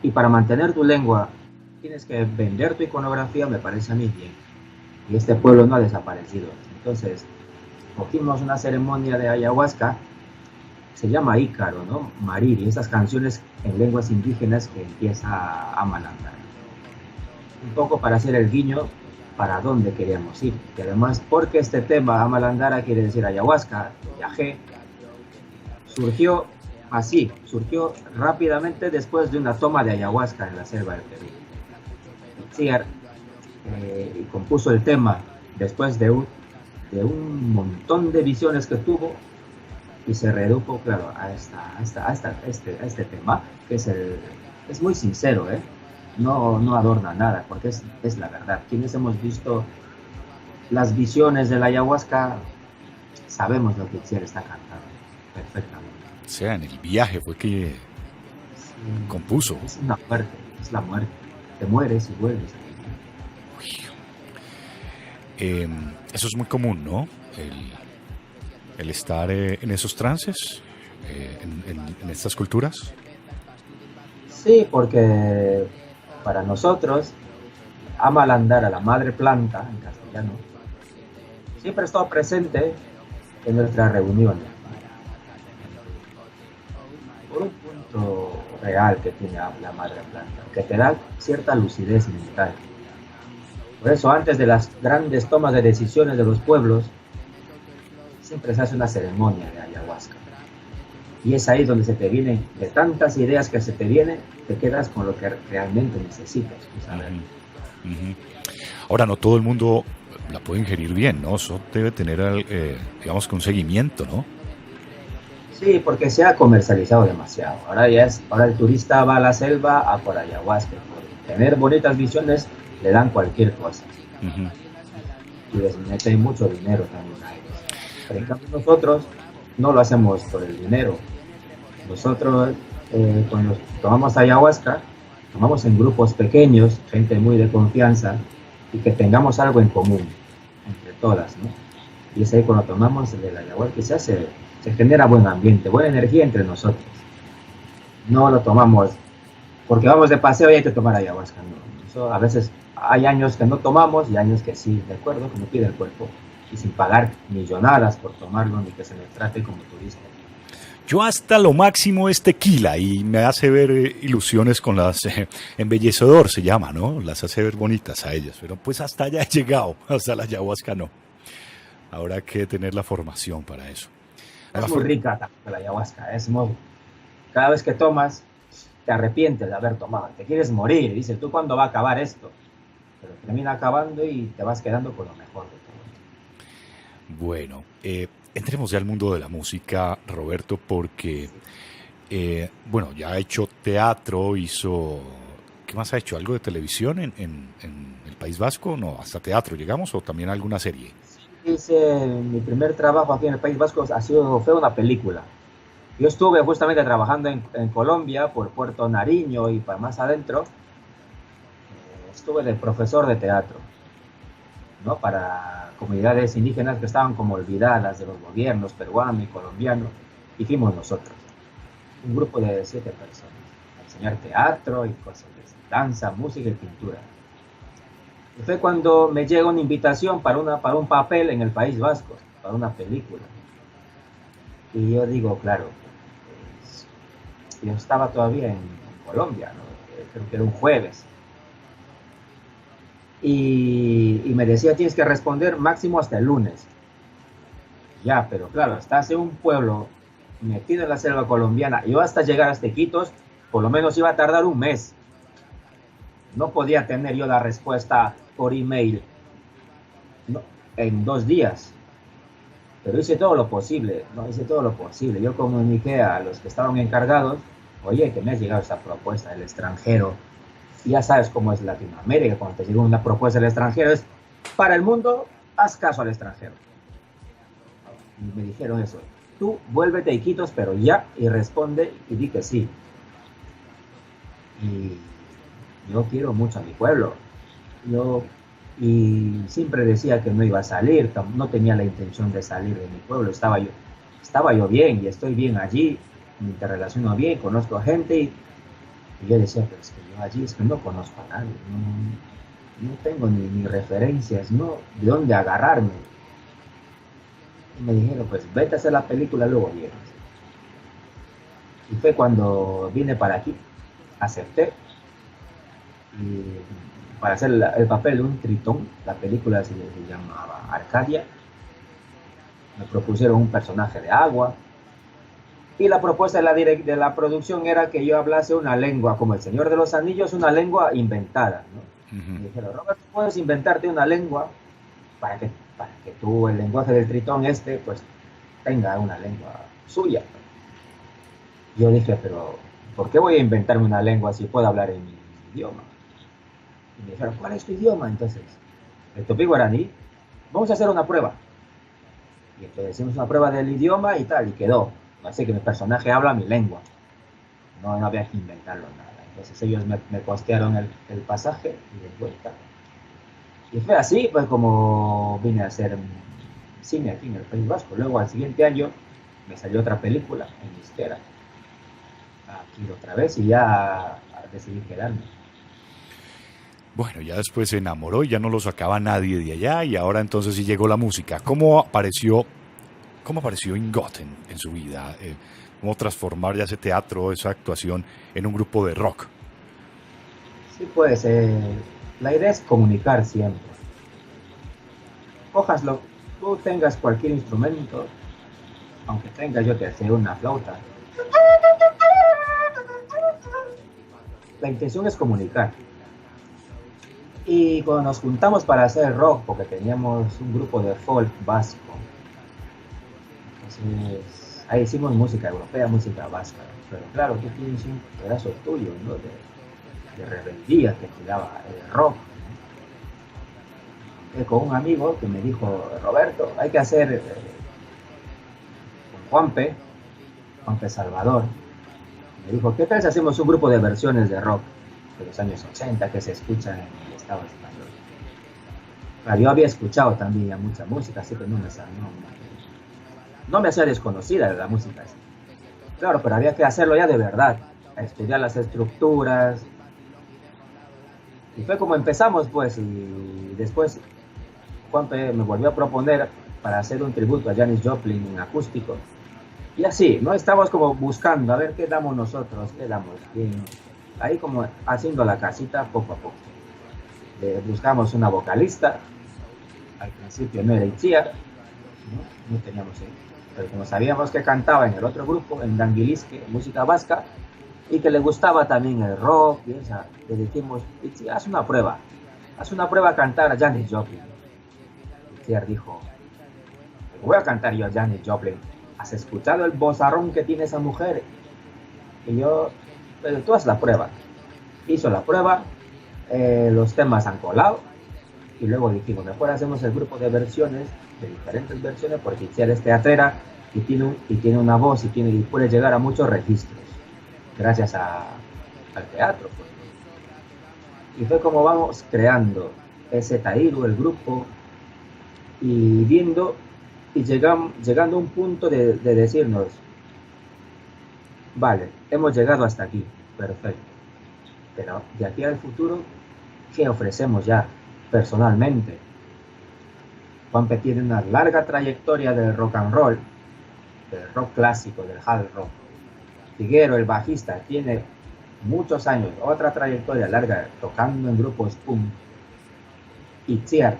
y para mantener tu lengua tienes que vender tu iconografía, me parece a mí bien, y este pueblo no ha desaparecido. Entonces, cogimos una ceremonia de ayahuasca, se llama Ícaro, ¿no? Mariri, esas canciones en lenguas indígenas que empieza a malandar. Un poco para hacer el guiño para dónde queríamos ir, y además porque este tema, Amalandara, quiere decir ayahuasca, yagé, surgió rápidamente después de una toma de ayahuasca en la selva del Perú. Itziar compuso el tema después de un montón de visiones que tuvo y se redujo, claro, a este tema, que es muy sincero, no adorna nada, porque es la verdad. Quienes hemos visto las visiones de la ayahuasca sabemos lo que Itziar está cantando perfectamente. O sea, en el viaje fue que compuso. Es la muerte. Te mueres y vuelves. Eso es muy común, ¿no? El estar en esos trances, en estas culturas. Sí, porque para nosotros, Amalandara, la madre planta, en castellano, siempre ha estado presente en nuestras reuniones. Por un punto real que tiene la madre planta, que te da cierta lucidez mental. Por eso, antes de las grandes tomas de decisiones de los pueblos, siempre se hace una ceremonia de ayahuasca. Y es ahí donde se te vienen, de tantas ideas que se te vienen, te quedas con lo que realmente necesitas. Ahora, no todo el mundo la puede ingerir bien, ¿no? Eso debe tener, digamos, un seguimiento, ¿no? Sí, porque se ha comercializado demasiado. Ahora el turista va a la selva a por ayahuasca. Por tener bonitas visiones le dan cualquier cosa. Y les meten mucho dinero también a ellos. Pero en cambio nosotros no lo hacemos por el dinero. Nosotros cuando tomamos ayahuasca, tomamos en grupos pequeños, gente muy de confianza, y que tengamos algo en común entre todas, ¿no? Y es ahí cuando tomamos el ayahuasca que se genera buen ambiente, buena energía entre nosotros. No lo tomamos porque vamos de paseo y hay que tomar ayahuasca, no. Eso, a veces hay años que no tomamos y años que sí, de acuerdo, como pide el cuerpo, y sin pagar millonadas por tomarlo ni que se nos trate como turistas. Yo hasta lo máximo es tequila y me hace ver ilusiones con las embellecedor se llama, ¿no? Las hace ver bonitas a ellas, pero pues hasta allá he llegado, hasta la ayahuasca no. Habrá que tener la formación para eso. Es muy rica la ayahuasca, cada vez que tomas te arrepientes de haber tomado, te quieres morir, dices, ¿tú cuándo va a acabar esto? Pero termina acabando y te vas quedando con lo mejor de todo. Bueno, entremos ya al mundo de la música, Roberto, porque, bueno, ya ha hecho teatro, ¿qué más ha hecho? ¿Algo de televisión en el País Vasco? No, hasta teatro llegamos, o también alguna serie. Mi primer trabajo aquí en el País Vasco fue una película. Yo estuve justamente trabajando en Colombia, por Puerto Nariño y para más adentro. Estuve de profesor de teatro, ¿no? Para comunidades indígenas que estaban como olvidadas de los gobiernos peruano y colombiano. Hicimos nosotros, un grupo de 7 personas, a enseñar teatro y cosas de danza, música y pintura. Y fue cuando me llega una invitación para un papel en el País Vasco, para una película. Y yo digo, claro, pues, yo estaba todavía en Colombia, ¿no? Creo que era un jueves. y me decía, tienes que responder máximo hasta el lunes. Ya, pero claro, estás en un pueblo metido en la selva colombiana, yo hasta llegar hasta Iquitos, por lo menos iba a tardar un mes. No podía tener yo la respuesta por email, no, en 2 días. Pero hice todo lo posible, no hice todo lo posible. Yo comuniqué a los que estaban encargados, oye, que me ha llegado esta propuesta del extranjero. Y ya sabes cómo es Latinoamérica, cuando te llega una propuesta del extranjero es para el mundo, haz caso al extranjero. Y me dijeron eso, tú vuélvete a Iquitos, pero ya, y responde y di que sí. Y yo quiero mucho a mi pueblo. Y siempre decía que no iba a salir, no tenía la intención de salir de mi pueblo, estaba yo bien y estoy bien allí, me interrelaciono bien, conozco gente y yo decía, pero es que yo allí es que no conozco a nadie, no tengo ni referencias, no, de dónde agarrarme. Y me dijeron, pues vete a hacer la película, luego vienes. Y fue cuando vine para aquí, acepté, y para hacer el papel de un tritón, la película se llamaba Arcadia, me propusieron un personaje de agua, y la propuesta de la producción era que yo hablase una lengua, como el Señor de los Anillos, una lengua inventada, ¿no? Me dijeron, Robert, puedes inventarte una lengua para que tú, el lenguaje del tritón pues tenga una lengua suya. Yo dije, pero ¿por qué voy a inventarme una lengua si puedo hablar en mi idioma? Y me dijeron, ¿cuál es tu idioma? Entonces, el Tupi Guaraní, vamos a hacer una prueba. Y entonces hicimos una prueba del idioma y tal, y quedó. Así que mi personaje habla mi lengua. No había que inventarlo nada. Entonces ellos me costearon el pasaje y de vuelta. Y fue así, pues como vine a hacer cine aquí en el País Vasco. Luego al siguiente año me salió otra película en Euskera. Aquí otra vez y ya decidí quedarme. Bueno, ya después se enamoró y ya no lo sacaba nadie de allá y ahora entonces sí llegó la música. ¿Cómo apareció Ingoten en su vida? ¿Cómo transformar ya ese teatro, esa actuación en un grupo de rock? Sí, pues la idea es comunicar siempre. Cójaslo, tú tengas cualquier instrumento, aunque tenga yo que hacer una flauta. La intención es comunicar. Y cuando nos juntamos para hacer rock, porque teníamos un grupo de folk vasco, entonces ahí hicimos música europea, música vasca. Pero claro, tú tienes un pedazo tuyo, ¿no? de rebeldía que te daba el rock, ¿no? Con un amigo que me dijo, Roberto, hay que hacer con Juanpe Salvador. Me dijo, ¿qué tal si hacemos un grupo de versiones de rock de los años 80 que se escuchan en el Estado español? Claro, yo había escuchado también ya mucha música, así que no me hacía desconocida la música. Claro, pero había que hacerlo ya de verdad, a estudiar las estructuras. Y fue como empezamos, pues, y después Juanpe me volvió a proponer para hacer un tributo a Janis Joplin en acústico. Y así, ¿no? Estamos como buscando, a ver qué damos nosotros, qué damos. Y ahí como haciendo la casita poco a poco. Buscamos una vocalista. Al principio no era Itziar, no teníamos ahí. Pero como sabíamos que cantaba en el otro grupo, en Danguilisque, música vasca, y que le gustaba también el rock, y esa, le dijimos, Itziar, haz una prueba a cantar a Janis Joplin. Itziar dijo, voy a cantar yo a Janis Joplin. ¿Has escuchado el vozarrón que tiene esa mujer? Y yo, pero tú haz la prueba. Hizo la prueba, los temas han colado, y luego dijimos, mejor hacemos el grupo de versiones, de diferentes versiones, porque Itziar es teatrera y tiene una voz y puede llegar a muchos registros, gracias al teatro. Pues. Y fue como vamos creando ese Taíru, el grupo, y viendo, y llegando a un punto de decirnos, vale, hemos llegado hasta aquí, perfecto, pero de aquí al futuro, ¿qué ofrecemos ya personalmente? Juanpe tiene una larga trayectoria del rock and roll, del rock clásico, del hard rock. Figuero, el bajista, tiene muchos años, otra trayectoria larga tocando en grupos punk. Itziar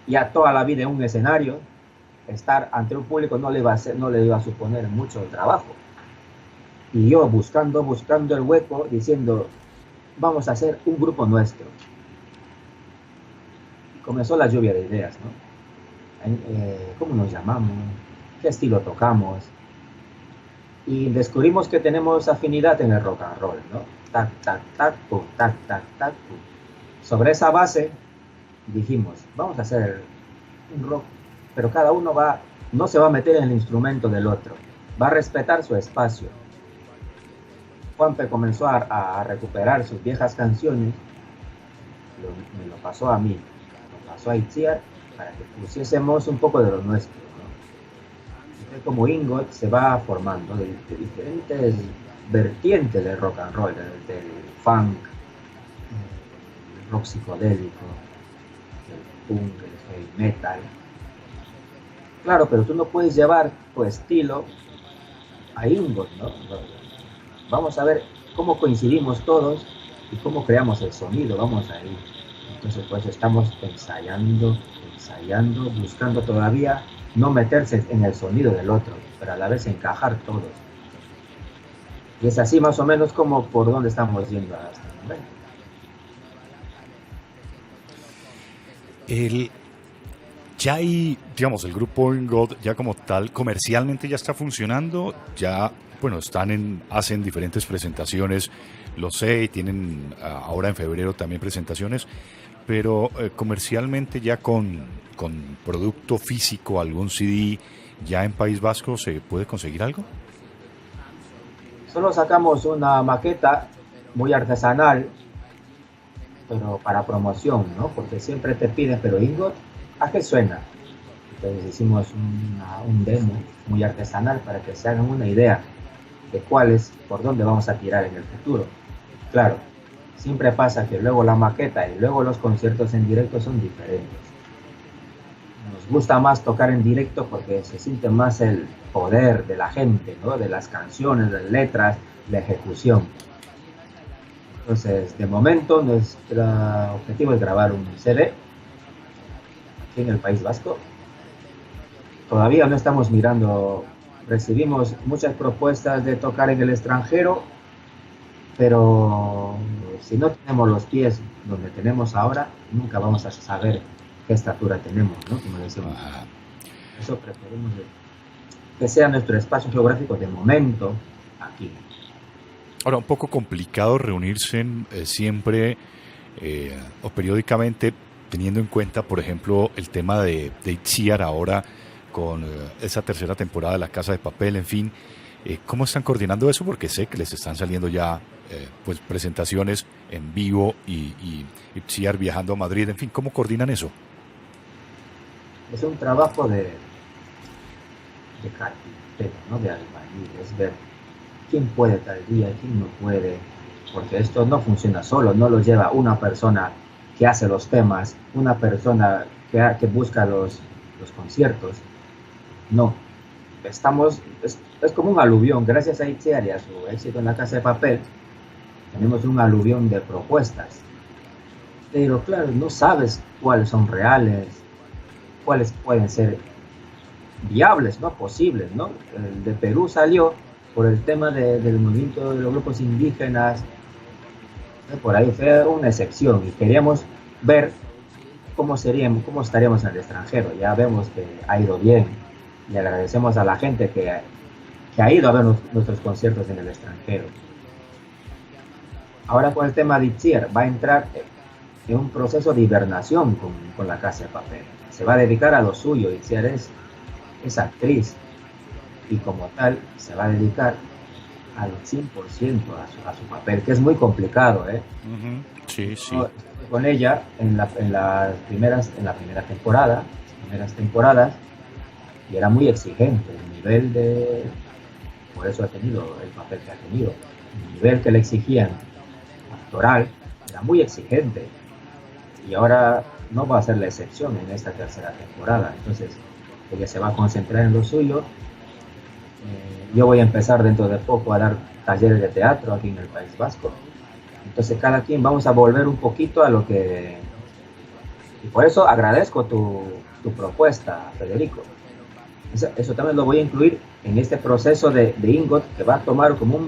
ya toda la vida en un escenario, estar ante un público no le iba a suponer mucho trabajo. Y yo buscando el hueco, diciendo, vamos a hacer un grupo nuestro. Y comenzó la lluvia de ideas, ¿no? ¿Cómo nos llamamos? ¿Qué estilo tocamos? Y descubrimos que tenemos afinidad en el rock and roll, ¿no? Tac, tac, tac, pum, tac, tac, tac, pum. Sobre esa base dijimos, vamos a hacer un rock, pero cada uno no se va a meter en el instrumento del otro, va a respetar su espacio. Juanpe comenzó a recuperar sus viejas canciones, me lo pasó a mí, lo pasó a Itziar, para que pusiésemos un poco de lo nuestro, ¿no? Entonces, como Ingot se va formando de diferentes vertientes del rock and roll, del funk, el rock psicodélico, el punk, el heavy metal. Claro, pero tú no puedes llevar tu estilo a Ingot, ¿no? Vamos a ver cómo coincidimos todos y cómo creamos el sonido, vamos a ir. Entonces pues estamos ensayando, buscando todavía no meterse en el sonido del otro, pero a la vez encajar todos. Y es así más o menos como por donde estamos yendo hasta el momento. Ya hay, digamos, el grupo Ingot ya como tal, comercialmente ya está funcionando, ya, bueno, hacen diferentes presentaciones, lo sé, y tienen ahora en febrero también presentaciones, pero comercialmente ya con producto físico, algún CD, ya en País Vasco, ¿se puede conseguir algo? Solo sacamos una maqueta muy artesanal, pero para promoción, ¿no? Porque siempre te piden, pero Ingot, ¿a qué suena? Entonces hicimos un demo muy artesanal para que se hagan una idea de por dónde vamos a tirar en el futuro. Claro, siempre pasa que luego la maqueta y luego los conciertos en directo son diferentes. Nos gusta más tocar en directo porque se siente más el poder de la gente, ¿no? De las canciones, de las letras, la ejecución. Entonces, de momento, nuestro objetivo es grabar un CD aquí en el País Vasco. Todavía no estamos mirando, recibimos muchas propuestas de tocar en el extranjero, pero si no tenemos los pies donde tenemos ahora, nunca vamos a saber qué estatura tenemos, ¿no? Como decimos. Eso preferimos que sea nuestro espacio geográfico de momento aquí. Ahora, un poco complicado reunirse siempre o periódicamente, teniendo en cuenta, por ejemplo, el tema de Itziar ahora con esa tercera temporada de La Casa de Papel, en fin. ¿Cómo están coordinando eso? Porque sé que les están saliendo ya pues presentaciones en vivo y Itziar viajando a Madrid, en fin, ¿cómo coordinan eso? Es un trabajo de carpintero, ¿no? De albañil, es ver quién puede tal día, quién no puede, porque esto no funciona solo, no lo lleva una persona que hace los temas, una persona que busca los conciertos, no. Es como un aluvión, gracias a Itziar y a su éxito en La Casa de Papel, tenemos un aluvión de propuestas, pero claro, no sabes cuáles son reales, cuáles pueden ser viables, ¿no? Posibles, ¿no? El de Perú salió por el tema del movimiento de los grupos indígenas, por ahí fue una excepción y queríamos ver cómo estaríamos en el extranjero. Ya vemos que ha ido bien y agradecemos a la gente que ha ido a ver nuestros conciertos en el extranjero. Ahora con el tema de Itziar va a entrar en un proceso de hibernación con La Casa de Papel. Se va a dedicar a lo suyo. Itziar es actriz y como tal se va a dedicar al 100% a su papel, que es muy complicado, ¿eh? Uh-huh. Sí, sí. Yo estuve con ella en las primeras temporadas y era muy exigente el nivel por eso ha tenido el papel que ha tenido, el nivel que le exigían actoral era muy exigente y ahora no va a ser la excepción en esta tercera temporada. Entonces ella se va a concentrar en lo suyo. Yo voy a empezar dentro de poco a dar talleres de teatro aquí en el País Vasco. Entonces cada quien vamos a volver un poquito a lo que Y por eso agradezco tu propuesta, Federico. Eso también lo voy a incluir en este proceso de Ingot, que va a tomar como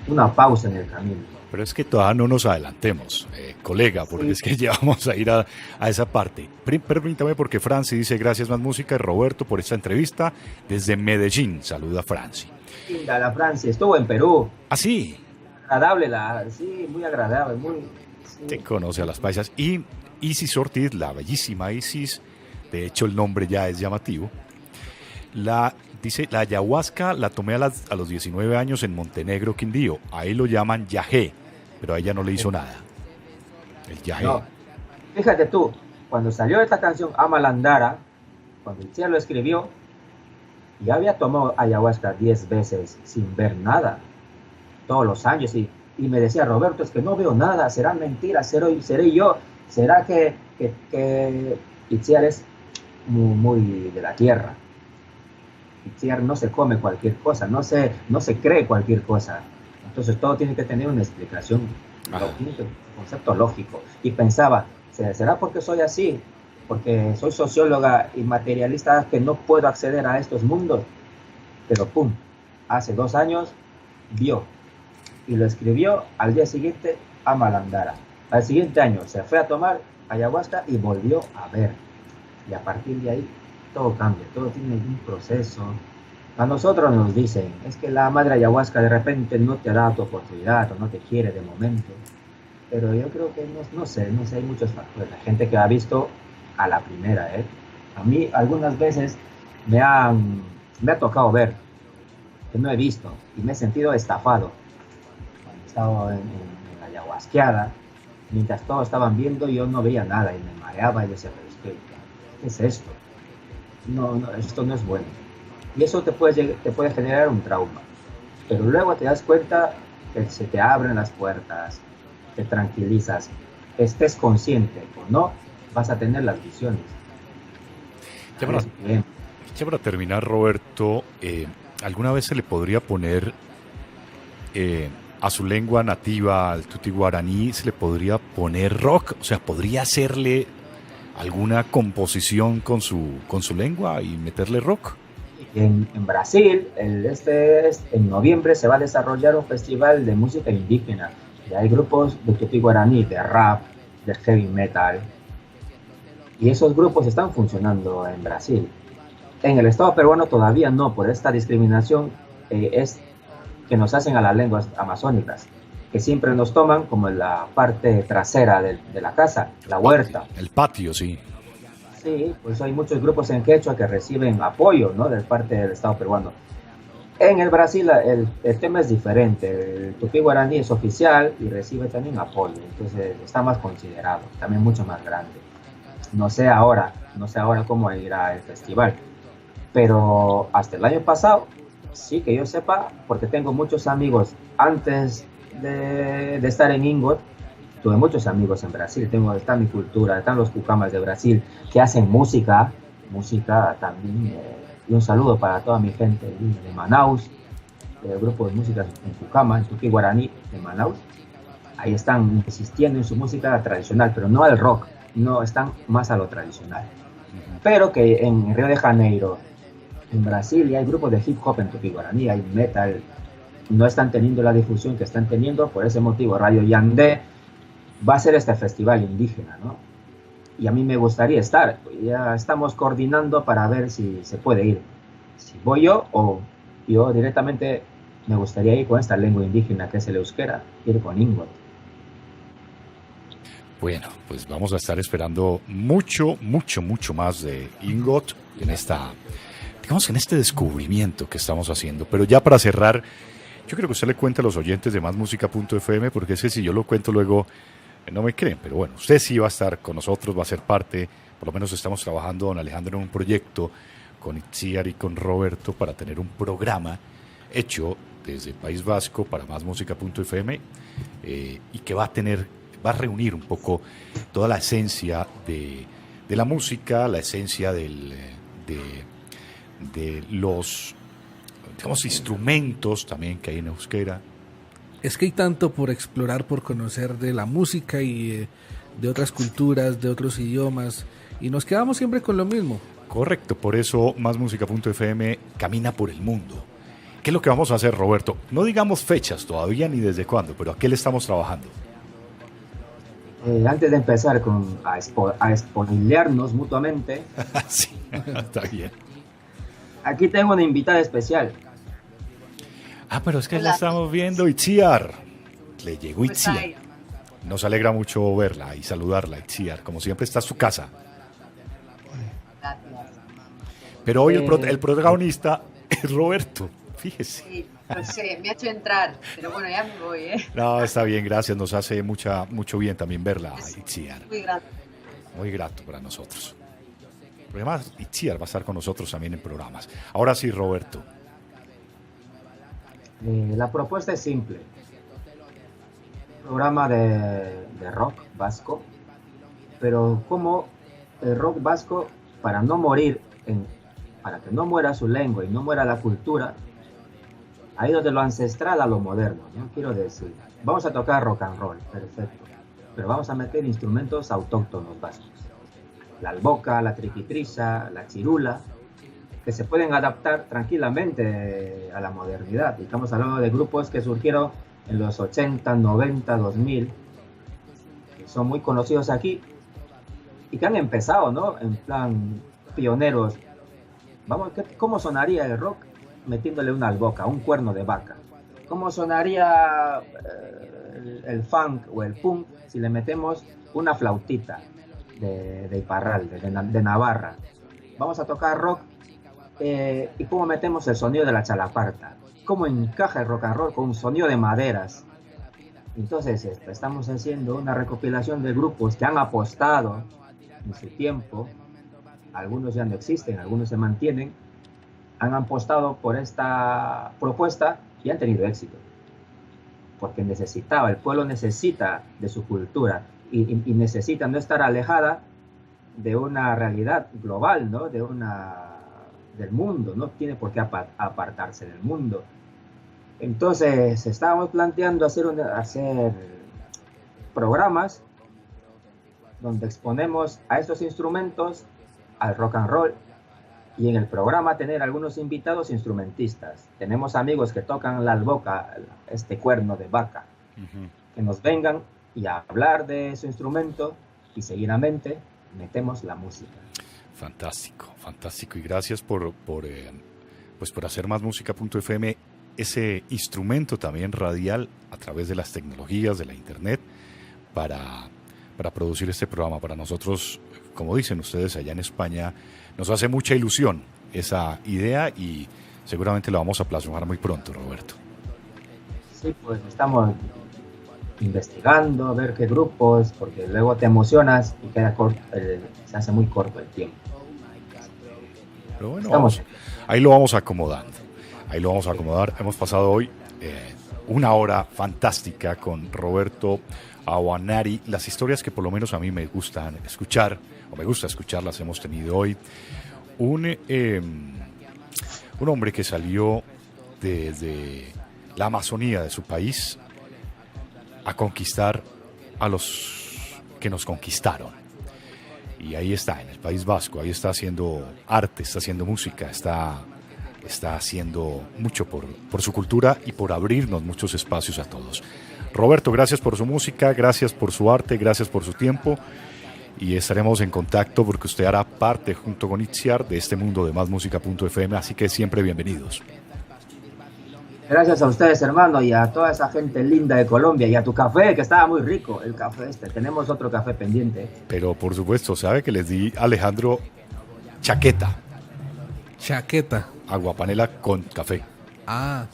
una pausa en el camino. Pero es que todavía no nos adelantemos, colega, porque Sí. es que ya vamos a ir a esa parte. Permítame, porque Franci dice gracias más música y Roberto por esta entrevista desde Medellín. Saluda Franci. Linda la Francia, estuvo en Perú. Ah, sí, Agradable, sí, muy agradable, sí. te conoce a las paisas. Y Isis Ortiz, la bellísima Isis, de hecho el nombre ya es llamativo. Dice, la ayahuasca la tomé a los 19 años en Montenegro, Quindío. Ahí lo llaman yagé, pero a ella no le hizo nada. El yagé. No, fíjate tú, cuando salió esta canción Amalandara, cuando Itziar lo escribió, ya había tomado ayahuasca 10 veces sin ver nada, todos los años, y me decía, Roberto, es que no veo nada, será mentira, seré yo, será que Itziar es muy de la tierra. Itziar no se come cualquier cosa, no se cree cualquier cosa. Entonces todo tiene que tener una explicación, un concepto lógico. Y pensaba, ¿será porque soy así? Porque soy socióloga y materialista que no puedo acceder a estos mundos. Pero pum, hace 2 años vio y lo escribió. Al día siguiente a Malandara. Al siguiente año se fue a tomar ayahuasca y volvió a ver. Y a partir de ahí todo cambia, todo tiene un proceso. A nosotros nos dicen, es que la madre ayahuasca de repente no te da tu oportunidad o no te quiere de momento. Pero yo creo que no sé, hay muchos factores. La gente que ha visto a la primera, A mí algunas veces me ha tocado ver, que no he visto, y me he sentido estafado. Cuando estaba en la ayahuasqueada, mientras todos estaban viendo, yo no veía nada y me mareaba y decía, pero ¿qué es esto? No, esto no es bueno. Y eso te puede generar un trauma. Pero luego te das cuenta que se te abren las puertas, te tranquilizas, estés consciente o no, vas a tener las visiones. Ya para terminar, Roberto, ¿alguna vez se le podría poner a su lengua nativa, al tuti guaraní, se le podría poner rock? O sea, ¿podría hacerle alguna composición con su lengua y meterle rock? En Brasil, en noviembre se va a desarrollar un festival de música indígena. Y hay grupos de tupi guaraní, de rap, de heavy metal. Y esos grupos están funcionando en Brasil. En el Estado peruano todavía no, por esta discriminación es que nos hacen a las lenguas amazónicas, que siempre nos toman como en la parte trasera de la casa, la huerta. El patio, sí. Sí, pues hay muchos grupos en quechua que reciben apoyo, ¿no?, de parte del Estado peruano. En el Brasil el tema es diferente. El tupí guaraní es oficial y recibe también apoyo, entonces está más considerado, también mucho más grande. No sé ahora cómo irá el festival, pero hasta el año pasado, sí que yo sepa, porque tengo muchos amigos antes de estar en Ingot. Tuve muchos amigos en Brasil, está mi cultura, están los cucamas de Brasil que hacen música también. Y un saludo para toda mi gente de Manaus, el grupo de música en Cucama, en Tupi Guaraní de Manaus. Ahí están insistiendo en su música tradicional, pero no al rock, no, están más a lo tradicional. Pero que en Río de Janeiro, en Brasil, y hay grupos de hip hop en Tupi Guaraní, hay metal, no están teniendo la difusión que están teniendo. Por ese motivo Radio Yandé va a ser este festival indígena, ¿no? Y a mí me gustaría estar. Ya estamos coordinando para ver si se puede ir. Si voy yo o yo directamente me gustaría ir con esta lengua indígena que es el euskera, ir con Ingot. Bueno, pues vamos a estar esperando mucho más de Ingot en este descubrimiento que estamos haciendo. Pero ya para cerrar, yo creo que usted le cuente a los oyentes de másmusica.fm, porque ese si yo lo cuento luego no me creen, pero bueno, usted sí va a estar con nosotros, va a ser parte, por lo menos estamos trabajando, don Alejandro, en un proyecto con Itziar y con Roberto para tener un programa hecho desde País Vasco para másmusica.fm y que va a reunir un poco toda la esencia de la música, la esencia de los, digamos, instrumentos también que hay en euskera. Es que hay tanto por explorar, por conocer de la música y de otras culturas, de otros idiomas, y nos quedamos siempre con lo mismo. Correcto, por eso másmusica.fm camina por el mundo. ¿Qué es lo que vamos a hacer, Roberto? No digamos fechas todavía ni desde cuándo, pero ¿a qué le estamos trabajando? Antes de empezar a spoilearnos mutuamente, Sí, está bien. aquí tengo una invitada especial. Pero es que la Hola. estamos viendo, Itziar. Le llegó Pues Itziar. ahí. Nos alegra mucho verla y saludarla, Itziar. Como siempre, está en su casa. Gracias. Pero hoy el protagonista es Roberto. Fíjese. Sí, no sé, me ha hecho entrar, pero bueno, ya me voy, ¿eh? No, está bien, gracias. Nos hace mucho bien también verla, Es Itziar. muy grande. Muy grato para nosotros. Pero además, Itziar va a estar con nosotros también en programas. Ahora sí, Roberto. La propuesta es simple. Programa de rock vasco, pero como el rock vasco, para no morir, para que no muera su lengua y no muera la cultura, ha ido de lo ancestral a lo moderno, ¿no? Quiero decir, vamos a tocar rock and roll, perfecto, pero vamos a meter instrumentos autóctonos vascos. La alboca, la triquitrisa, la chirula, que se pueden adaptar tranquilamente a la modernidad. Y estamos hablando de grupos que surgieron en los 80, 90, 2000, que son muy conocidos aquí y que han empezado, ¿no? En plan pioneros. ¿Cómo sonaría el rock metiéndole una alboca, un cuerno de vaca? ¿Cómo sonaría el funk o el punk si le metemos una flautita de Iparralde, de Navarra? Vamos a tocar rock y cómo metemos el sonido de la chalaparta, cómo encaja el rock and roll con un sonido de maderas. Entonces estamos haciendo una recopilación de grupos que han apostado en su tiempo, algunos ya no existen, algunos se mantienen, han apostado por esta propuesta y han tenido éxito, porque el pueblo necesita de su cultura y necesita no estar alejada de una realidad global, ¿no? Del mundo, no tiene por qué apartarse del mundo. Entonces estábamos planteando hacer programas donde exponemos a estos instrumentos, al rock and roll, y en el programa tener algunos invitados instrumentistas. Tenemos amigos que tocan la alboca, este cuerno de vaca, que nos vengan y a hablar de su instrumento, y seguidamente metemos la música. Fantástico, fantástico. Y gracias por hacer másmusica.fm ese instrumento también radial a través de las tecnologías, de la internet, para producir este programa. Para nosotros, como dicen ustedes allá en España, nos hace mucha ilusión esa idea y seguramente la vamos a plasmar muy pronto, Roberto. Sí, pues estamos investigando a ver qué grupos, porque luego te emocionas y se hace muy corto el tiempo. Pero bueno, ahí lo vamos acomodando. Ahí lo vamos a acomodar. Hemos pasado hoy una hora fantástica con Roberto Aguanari. Las historias que por lo menos a mí me gustan escuchar, o me gusta escucharlas, hemos tenido hoy. Un hombre que salió desde la Amazonía de su país a conquistar a los que nos conquistaron. Y ahí está, en el País Vasco, ahí está haciendo arte, está haciendo música, está haciendo mucho por su cultura y por abrirnos muchos espacios a todos. Roberto, gracias por su música, gracias por su arte, gracias por su tiempo y estaremos en contacto porque usted hará parte junto con Itziar de este mundo de másmusica.fm, así que siempre bienvenidos. Gracias a ustedes, hermano, y a toda esa gente linda de Colombia y a tu café, que estaba muy rico, el café este. Tenemos otro café pendiente. Pero por supuesto, sabe que les di a Alejandro chaqueta, agua panela con café. Ah,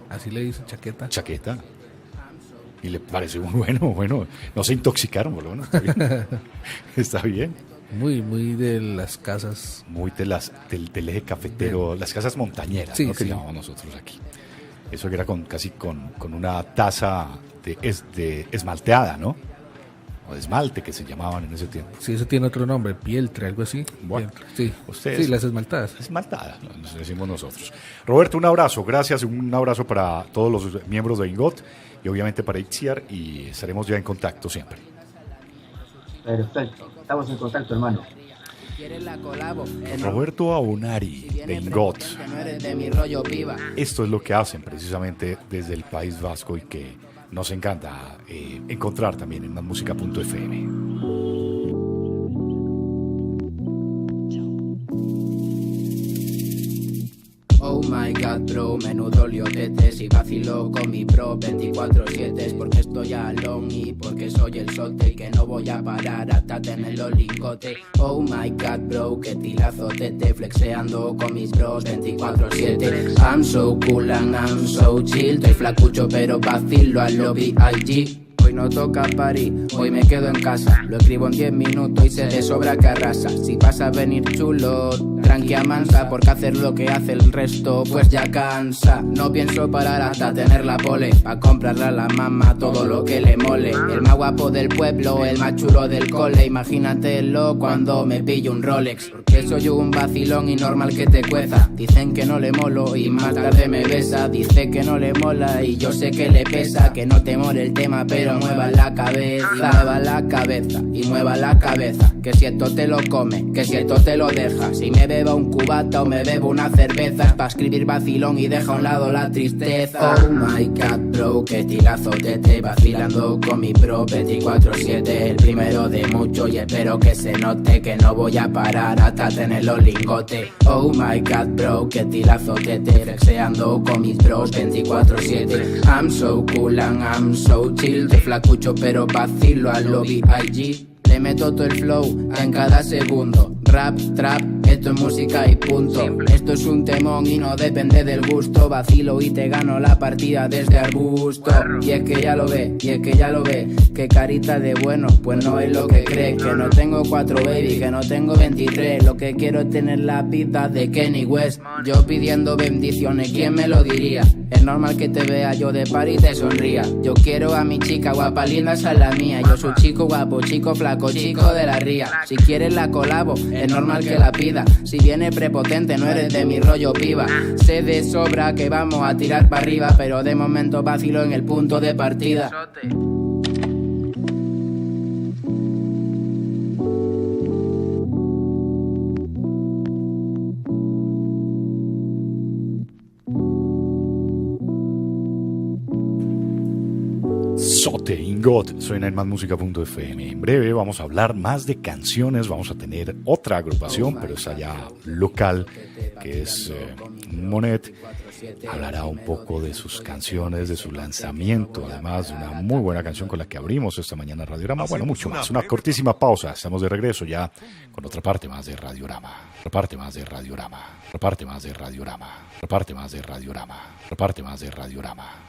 así le dicen chaqueta. Chaqueta. Y le pareció muy bueno. No se intoxicaron, pero bueno, está bien. Está bien. Muy de las casas. Muy del eje cafetero, las casas montañeras, Sí, ¿no? Que sí. llamamos nosotros aquí. Eso que era casi con una taza de esmalteada, ¿no? O de esmalte que se llamaban en ese tiempo. Sí, eso tiene otro nombre, pieltre, algo así. Bueno, Pieltre, sí. ustedes- Sí, las esmaltadas. Esmaltada, nos decimos nosotros. Roberto, un abrazo, gracias, un abrazo para todos los miembros de Ingot y obviamente para Itziar y estaremos ya en contacto siempre. Perfecto. Estamos en contacto, hermano. Roberto Aunari de Ingot. Esto es lo que hacen precisamente desde el País Vasco y que nos encanta encontrar también en masmusica.fm. Oh my god, bro, menudo liotete. Si vacilo con mi bro 24/7 es porque estoy alone y porque soy el sote y que no voy a parar hasta tener los lingotes. Oh my god, bro, que tilazo tete. Flexeando con mis bros 24/7. I'm so cool and I'm so chill. Estoy flacucho pero vacilo al lobby IG. Hoy no toca party, hoy me quedo en casa. Lo escribo en 10 minutos y se de sobra que arrasa. Si vas a venir chulo, tranqui mansa, porque hacer lo que hace el resto pues ya cansa. No pienso parar hasta tener la pole, pa' comprarle a la mamá todo lo que le mole. El más guapo del pueblo, el más chulo del cole. Imagínatelo cuando me pillo un Rolex, porque soy un vacilón y normal que te cueza. Dicen que no le molo y más tarde me besa. Dice que no le mola y yo sé que le pesa. Que no te mole el tema pero mueva la cabeza y mueva la cabeza. Que si esto te lo come, que si esto te lo deja. Si me bebo un cubata o me bebo una cerveza es pa' escribir vacilón y deja a un lado la tristeza. Oh my god, bro, que estilazo tete. Vacilando con mi bro 24/7. El primero de muchos y espero que se note que no voy a parar hasta tener los lingotes. Oh my god, bro, que estilazo tete. Flexeando con mis bros 24/7. I'm so cool and I'm so chill. Te flacucho pero vacilo al lobby IG. Le meto todo el flow en cada segundo. Rap, trap, esto es música y punto. Esto es un temón y no depende del gusto. Vacilo y te gano la partida desde arbusto. Y es que ya lo ve, que carita de bueno, pues no es lo que cree. Que no tengo 4 baby, que no tengo 23. Lo que quiero es tener la vida de Kenny West. Yo pidiendo bendiciones, ¿quién me lo diría? Es normal que te vea yo de par y te sonría. Yo quiero a mi chica guapa, linda, esa es la mía. Yo soy chico guapo, chico flaco, chico de la ría. Si quieres la colabo, es normal que la pida. Si viene prepotente, no eres de mi rollo piba. Sé de sobra que vamos a tirar para arriba, pero de momento vacilo en el punto de partida. Sote, Ingot, suena en masmusica.fm. En breve vamos a hablar más de canciones, vamos a tener otra agrupación, pero es allá local, que es Monet. Hablará un poco de sus canciones, de su lanzamiento, además de una muy buena canción con la que abrimos esta mañana Radiorama. Bueno, mucho más. Una cortísima pausa, estamos de regreso ya con otra parte más de Radiorama. Otra parte más de Radiorama. Otra parte más de Radiorama. Otra parte más de Radiorama. Otra parte más de Radiorama.